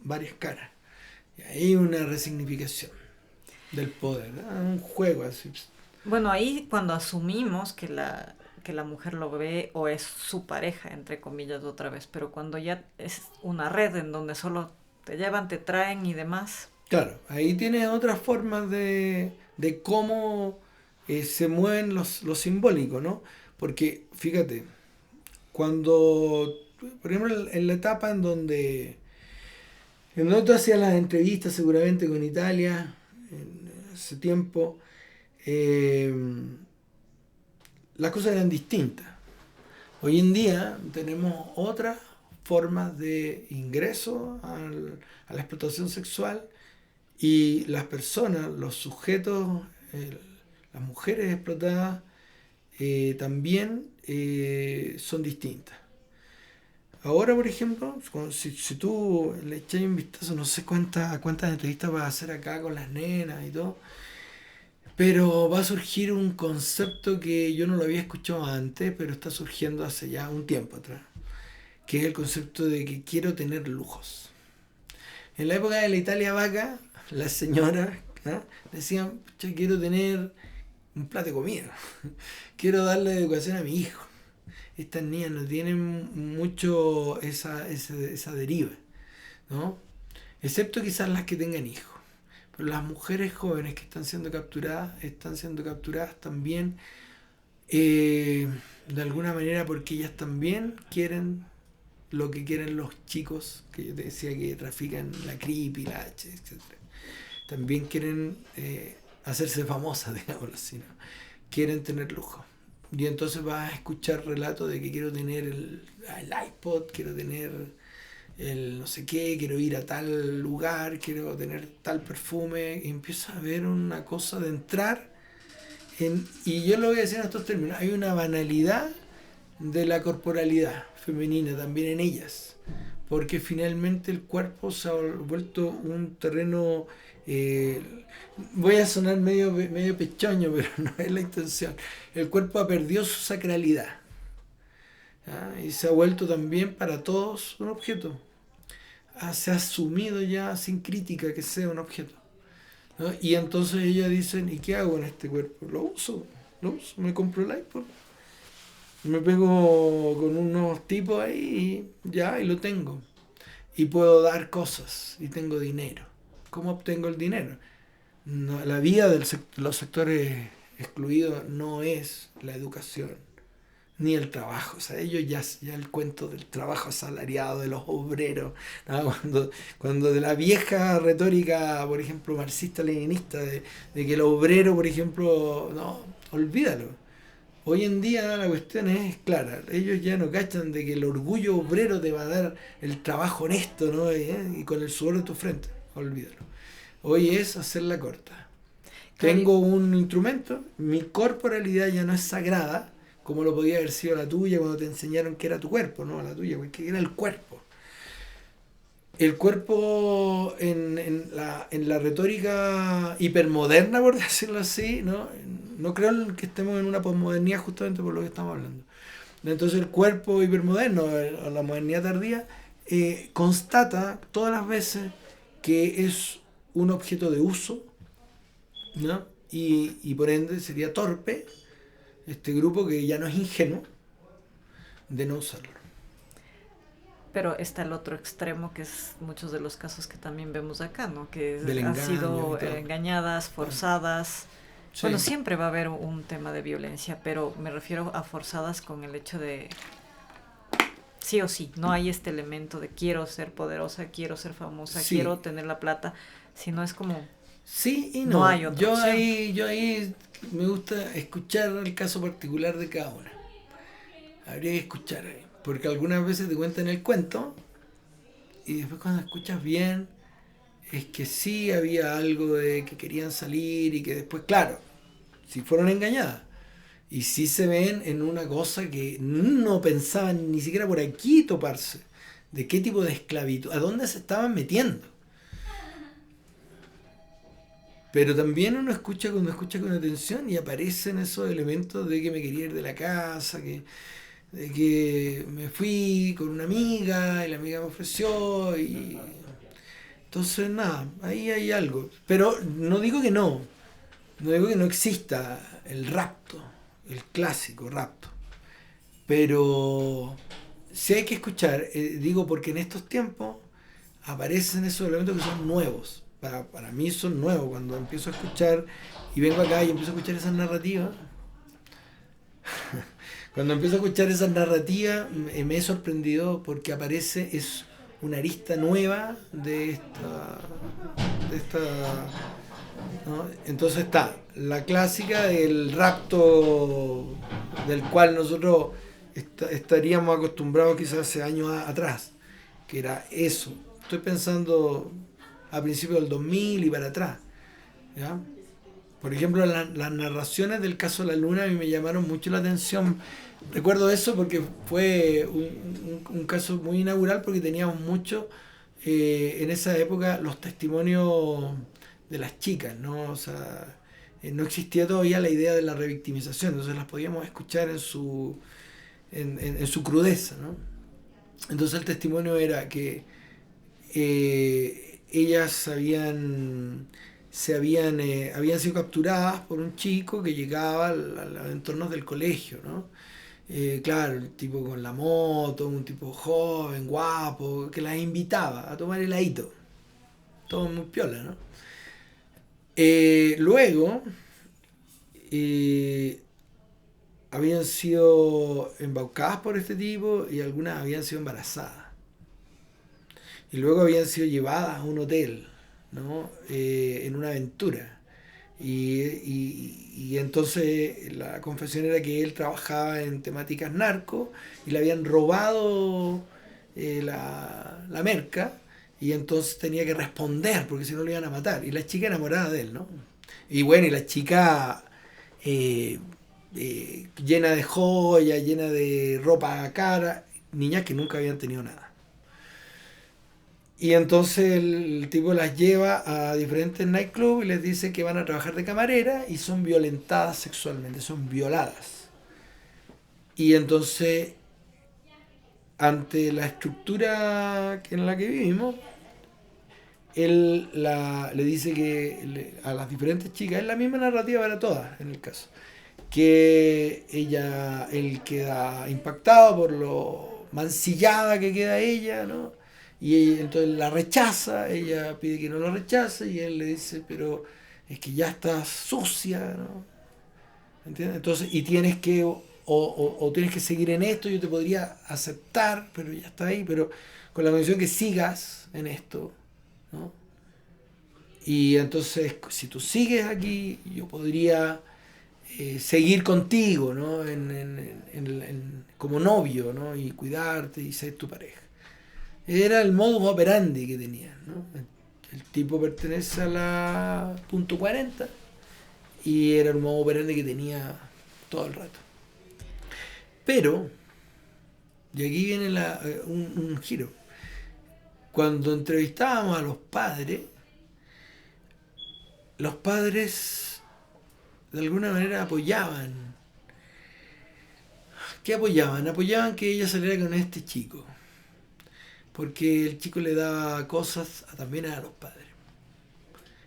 varias caras. Y hay una resignificación del poder, ¿no? Un juego así. Bueno, ahí cuando asumimos que la mujer lo ve o es su pareja, entre comillas, otra vez, pero cuando ya es una red en donde solo te llevan, te traen y demás. Claro, ahí tienes otras formas de cómo se mueven lo simbólico, ¿no? Porque, fíjate, cuando, por ejemplo, en la etapa en donde tú hacías las entrevistas seguramente con Italia, hace tiempo, eh, las cosas eran distintas. Hoy en día tenemos otras formas de ingreso a la explotación sexual y las personas, los sujetos, las mujeres explotadas, también son distintas. Ahora, por ejemplo, si tú le echas un vistazo, no sé cuántas entrevistas vas a hacer acá con las nenas y todo, pero va a surgir un concepto que yo no lo había escuchado antes, pero está surgiendo hace ya un tiempo atrás, que es el concepto de que quiero tener lujos. En la época de la Italia vaca, las señoras, ¿ah?, decían, yo quiero tener un plato de comida, quiero darle educación a mi hijo. Estas niñas no tienen mucho esa deriva, ¿no? Excepto quizás las que tengan hijos. Pero las mujeres jóvenes que están siendo capturadas también de alguna manera porque ellas también quieren lo que quieren los chicos, que yo te decía que trafican la creepy, la H, etc. También quieren hacerse famosas, digámoslo así, ¿no? Quieren tener lujo. Y entonces vas a escuchar relatos de que quiero tener el iPod, quiero tener el no sé qué, quiero ir a tal lugar, quiero tener tal perfume. Y empieza a haber una cosa de entrar y yo lo voy a decir en estos términos, hay una banalidad de la corporalidad femenina también en ellas, porque finalmente el cuerpo se ha vuelto un terreno, voy a sonar medio pechoño, pero no es la intención. El cuerpo ha perdido su sacralidad, ¿ah? Y se ha vuelto también para todos un objeto. Se ha asumido ya sin crítica que sea un objeto, ¿no? Y entonces ellas dicen, ¿y qué hago en este cuerpo? Lo uso, me compro el iPod, me pego con unos tipos ahí y lo tengo. Y puedo dar cosas y tengo dinero. ¿Cómo obtengo el dinero? No, la vía de los sectores excluidos no es la educación ni el trabajo. O sea, ellos ya el cuento del trabajo asalariado, de los obreros, ¿no? Cuando de la vieja retórica, por ejemplo, marxista-leninista, de que el obrero, por ejemplo, no, olvídalo. Hoy en día la cuestión es clara, ellos ya no cachan de que el orgullo obrero te va a dar el trabajo honesto, ¿no? Y con el sudor de tu frente, olvídalo. Hoy es hacerla corta. Tengo un instrumento, mi corporalidad ya no es sagrada, como lo podía haber sido la tuya cuando te enseñaron que era tu cuerpo, ¿no? La tuya, porque era el cuerpo. el cuerpo en la retórica hipermoderna, por decirlo así, ¿no? No creo que estemos en una posmodernidad justamente por lo que estamos hablando. Entonces el cuerpo hipermoderno, o la modernidad tardía, constata todas las veces que es un objeto de uso, ¿no? Y por ende sería torpe este grupo que ya no es ingenuo de no usarlo. Pero está el otro extremo, que es muchos de los casos que también vemos acá, ¿no? Que Del han engaño y sido todo. engañadas, forzadas. Bueno, Sí, siempre va a haber un tema de violencia, pero me refiero a forzadas con el hecho de sí o sí, no hay este elemento de quiero ser poderosa, quiero ser famosa, sí, quiero tener la plata, sino es como sí y no no. hay otra Yo opción. ahí, yo ahí me gusta escuchar el caso particular de cada una. Habría que escuchar ahí. Porque algunas veces te cuentan el cuento y después cuando escuchas bien es que sí había algo de que querían salir y que después, claro, si fueron engañadas. Y sí se ven en una cosa que no pensaban ni siquiera por aquí toparse. ¿De qué tipo de esclavitud? ¿A dónde se estaban metiendo? Pero también uno escucha cuando escucha con atención y aparecen esos elementos de que me quería ir de la casa, de que me fui con una amiga y la amiga me ofreció y entonces nada, ahí hay algo. Pero no digo que no, no digo que no exista el rapto, el clásico rapto. Pero sí hay que escuchar, digo porque en estos tiempos aparecen esos elementos que son nuevos. Para mí son nuevos. Cuando empiezo a escuchar y vengo acá y empiezo a escuchar esas narrativas, cuando empiezo a escuchar esas narrativas me he sorprendido porque aparece, es una arista nueva de esta, ¿no? Entonces está la clásica del rapto del cual nosotros estaríamos acostumbrados quizás hace años atrás, que era eso. Estoy pensando a principios del 2000 y para atrás, ¿ya? Por ejemplo, las narraciones del caso de la Luna a mí me llamaron mucho la atención. Recuerdo eso porque fue un caso muy inaugural porque teníamos mucho en esa época los testimonios de las chicas, ¿no? O sea, no existía todavía la idea de la revictimización, entonces las podíamos escuchar en su crudeza, ¿no? Entonces el testimonio era que ellas habían sido capturadas por un chico que llegaba a los entornos del colegio, ¿no? Claro, el tipo con la moto, un tipo joven, guapo, que las invitaba a tomar heladito. Todo muy piola, ¿no? Luego, eh, habían sido embaucadas por este tipo y algunas habían sido embarazadas. Y luego habían sido llevadas a un hotel, ¿no? En una aventura. Y entonces la confesión era que él trabajaba en temáticas narco y le habían robado la merca y entonces tenía que responder porque si no lo iban a matar. Y la chica enamorada de él, ¿no? Y bueno, y la chica eh, llena de joyas, llena de ropa cara, niñas que nunca habían tenido nada. Y entonces el tipo las lleva a diferentes nightclubs y les dice que van a trabajar de camarera y son violentadas sexualmente, son violadas. Y entonces, ante la estructura en la que vivimos, le dice a las diferentes chicas, es la misma narrativa para todas en el caso, que él queda impactado por lo mancillada que queda ella, ¿no? Y entonces la rechaza, ella pide que no lo rechace y él le dice, pero es que ya estás sucia, ¿no? ¿Entiendes? Entonces, y tienes que, o tienes que seguir en esto, yo te podría aceptar, pero ya está ahí, pero con la condición que sigas en esto, ¿no? Y entonces, si tú sigues aquí, yo podría seguir contigo, ¿no? Como novio, ¿no? Y cuidarte y ser tu pareja. Era el modus operandi que tenían, ¿no? El tipo pertenece a la punto 40 y era el modus operandi que tenía todo el rato. Pero, y aquí viene un giro, cuando entrevistábamos a los padres de alguna manera apoyaban. ¿Qué apoyaban? Apoyaban que ella saliera con este chico, porque el chico le daba cosas también a los padres.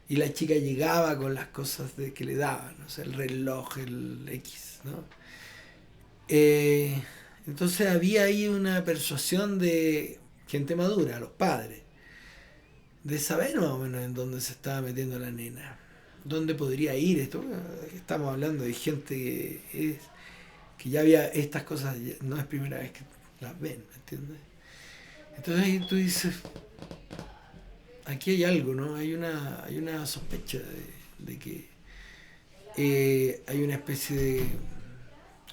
Y la chica llegaba con las cosas que le daban, o sea, el reloj, el X, ¿no? Entonces había ahí una persuasión de gente madura, los padres, de saber más o menos en dónde se estaba metiendo la nena, dónde podría ir esto. Estamos hablando de gente que ya había estas cosas, no es primera vez que las ven, ¿me entiendes? Entonces ahí tú dices, aquí hay algo, ¿no? Hay una sospecha de que hay una especie de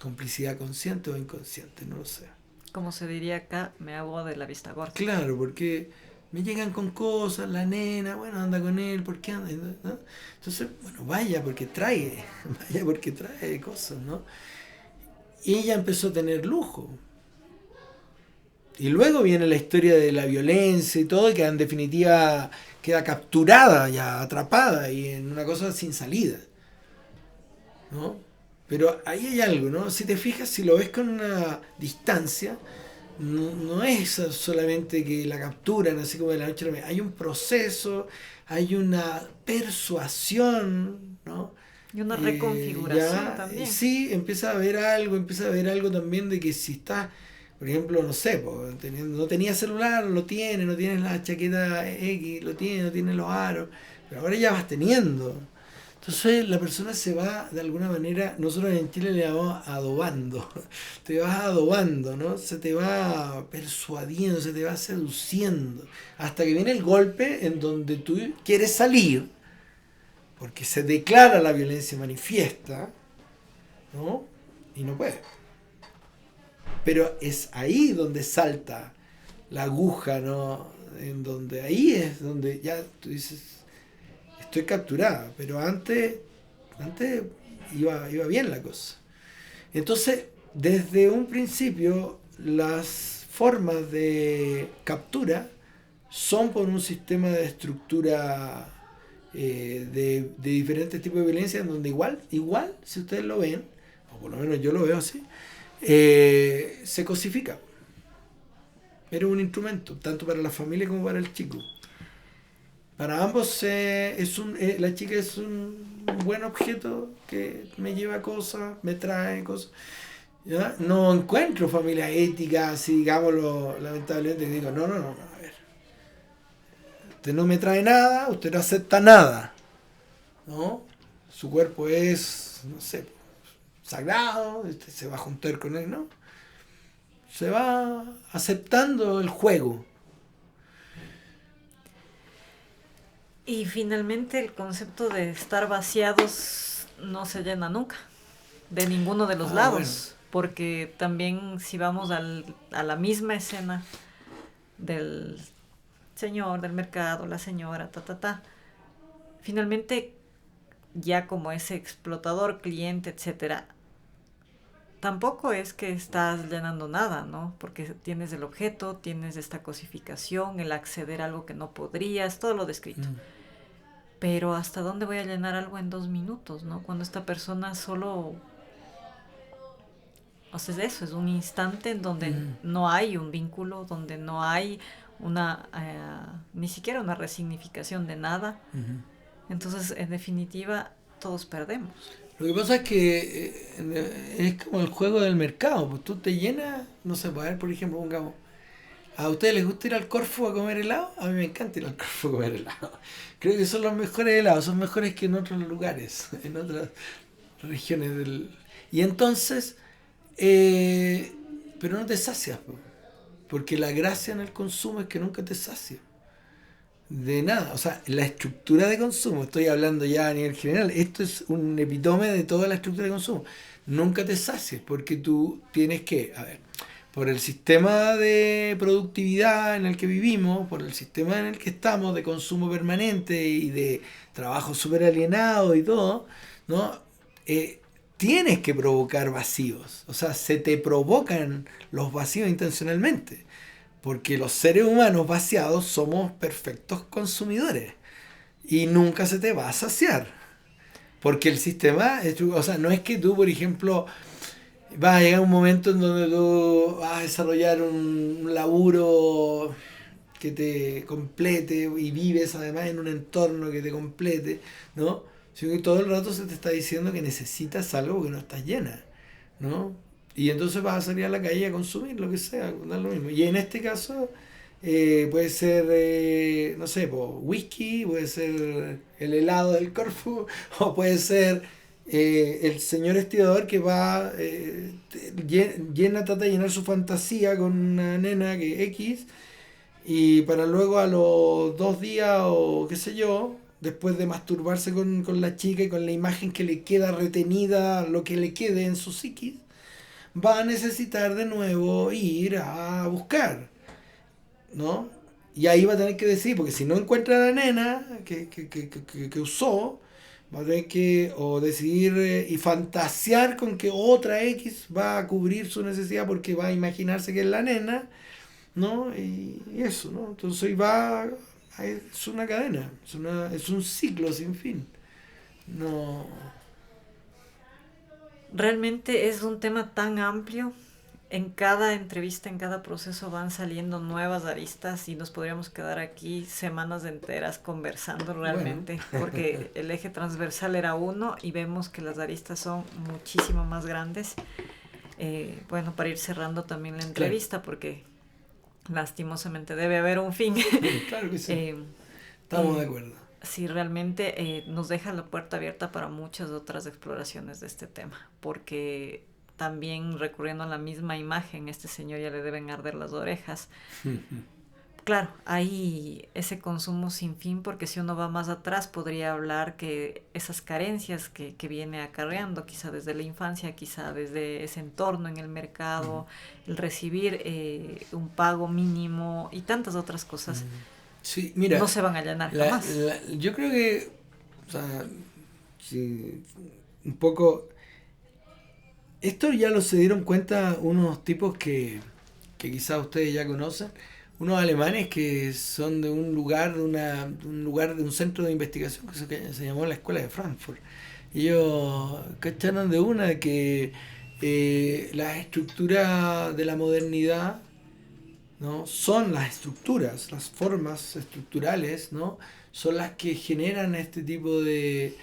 complicidad consciente o inconsciente, no lo sé. Como se diría acá, me hago de la vista gorda. Claro, porque me llegan con cosas, la nena, bueno, anda con él, ¿por qué anda? ¿No? Entonces, bueno, vaya porque trae cosas, ¿no? Y ella empezó a tener lujo. Y luego viene la historia de la violencia y todo, que en definitiva queda capturada, ya atrapada y en una cosa sin salida, ¿no? Pero ahí hay algo, ¿no? Si te fijas, si lo ves con una distancia, no es solamente que la capturan así como de la noche a la mañana. Hay un proceso, hay una persuasión, ¿no? Y una reconfiguración también. Sí, empieza a haber algo también de que si estás, por ejemplo, no sé, no tenía celular, no tienes la chaqueta X, no tienes los aros, pero ahora ya vas teniendo. Entonces la persona se va, de alguna manera, nosotros en Chile le llamamos adobando, te vas adobando, ¿no? Se te va persuadiendo, se te va seduciendo, hasta que viene el golpe en donde tú quieres salir, porque se declara la violencia manifiesta, ¿no? Y no puedes. Pero es ahí donde salta la aguja, ¿no? En donde ahí es donde ya tú dices, estoy capturada, pero antes iba bien la cosa. Entonces, desde un principio, las formas de captura son por un sistema de estructura de diferentes tipos de violencia, en donde igual, si ustedes lo ven, o por lo menos yo lo veo así, se cosifica. Era un instrumento, tanto para la familia como para el chico. Para ambos la chica es un buen objeto que me lleva cosas, me trae cosas. ¿Ya? No encuentro familia ética, así digámoslo, lamentablemente, que digo, no, a ver. Usted no me trae nada, usted no acepta nada, ¿no? Su cuerpo es, no sé, sagrado, usted se va a juntar con él, ¿no? Se va aceptando el juego. Y finalmente el concepto de estar vaciados no se llena nunca, de ninguno de los lados, bueno. Porque también si vamos a la misma escena del señor del mercado, la señora, finalmente ya como ese explotador, cliente, etcétera, tampoco es que estás llenando nada, ¿no? Porque tienes el objeto, tienes esta cosificación, el acceder a algo que no podrías, todo lo descrito. Pero ¿hasta dónde voy a llenar algo en 2 minutos, no? Cuando esta persona solo... O sea, eso es un instante en donde no hay un vínculo, donde no hay ni siquiera una resignificación de nada. Entonces, en definitiva, todos perdemos. Lo que pasa es que es como el juego del mercado, pues tú te llenas, no sé, pues a ver, por ejemplo, pongamos, ¿a ustedes les gusta ir al Corfo a comer helado? A mí me encanta ir al Corfo a comer helado. Creo que son los mejores helados, son mejores que en otros lugares, en otras regiones del... Y entonces, pero no te sacias, porque la gracia en el consumo es que nunca te sacia. De nada, o sea, la estructura de consumo, estoy hablando ya a nivel general, esto es un epítome de toda la estructura de consumo. Nunca te sacies, porque tú tienes que, a ver, por el sistema de productividad en el que vivimos, por el sistema en el que estamos, de consumo permanente y de trabajo súper alienado y todo, ¿no? Tienes que provocar vacíos, o sea, se te provocan los vacíos intencionalmente. Porque los seres humanos vaciados somos perfectos consumidores y nunca se te va a saciar. Porque el sistema, o sea, no es que tú, por ejemplo, vas a llegar un momento en donde tú vas a desarrollar un laburo que te complete y vives además en un entorno que te complete, ¿no? Sino que todo el rato se te está diciendo que necesitas algo que no estás llena, ¿no? Y entonces vas a salir a la calle a consumir lo que sea, da lo mismo. Y en este caso puede ser, no sé, whisky, puede ser el helado del Corfu, o puede ser el señor estibador que va, trata de llenar su fantasía con una nena que X, y para luego a los 2 días o qué sé yo, después de masturbarse con la chica y con la imagen que le queda retenida, lo que le quede en su psiquis, va a necesitar de nuevo ir a buscar, ¿no? Y ahí va a tener que decir, porque si no encuentra a la nena que usó, va a tener que o decidir y fantasear con que otra X va a cubrir su necesidad porque va a imaginarse que es la nena, ¿no? Y eso, ¿no? Entonces es una cadena, es un ciclo sin fin. No. Realmente es un tema tan amplio. En cada entrevista, en cada proceso van saliendo nuevas aristas y nos podríamos quedar aquí semanas enteras conversando Bueno, realmente, porque el eje transversal era uno y vemos que las aristas son muchísimo más grandes. Bueno, para ir cerrando también la claro, entrevista, porque lastimosamente debe haber un fin. claro que sí, Eh, estamos de acuerdo. sí, realmente nos deja la puerta abierta para muchas otras exploraciones de este tema, porque también recurriendo a la misma imagen, este señor ya le deben arder las orejas. Claro, hay ese consumo sin fin, porque si uno va más atrás podría hablar que esas carencias que viene acarreando, quizá desde la infancia, quizá desde ese entorno en el mercado, el recibir un pago mínimo y tantas otras cosas, Sí, no mira, se van a llenar jamás. yo creo que, o sea, sí, un poco, esto ya lo se dieron cuenta unos tipos que quizás ustedes ya conocen, unos alemanes que son de un lugar, de un centro de investigación que se llamó la Escuela de Frankfurt. Y ellos cacharon de una que las estructuras de la modernidad, ¿no? Son las estructuras, las formas estructurales, ¿no? Son las que generan este tipo de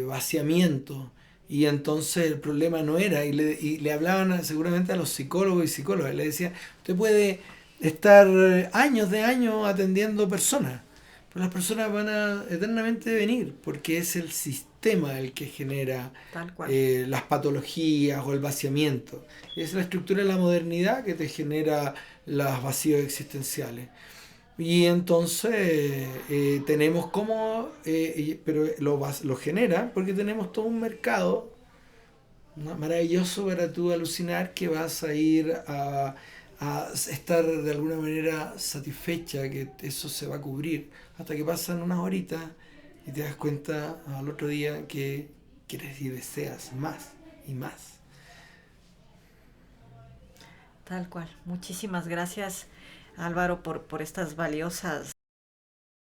vaciamiento. Y entonces el problema no era, y le hablaban seguramente a los psicólogos y psicólogas, le decían, usted puede estar años de años atendiendo personas, pero las personas van a eternamente venir, porque es el sistema el que genera Tal cual. las patologías o el vaciamiento. Es la estructura de la modernidad que te genera los vacíos existenciales. Y entonces tenemos como, pero lo genera porque tenemos todo un mercado, ¿no? Maravilloso para tú alucinar que vas a ir a estar de alguna manera satisfecha, que eso se va a cubrir, hasta que pasan unas horitas y te das cuenta al otro día que quieres y deseas más y más. Tal cual. Muchísimas gracias, Álvaro, por estas valiosas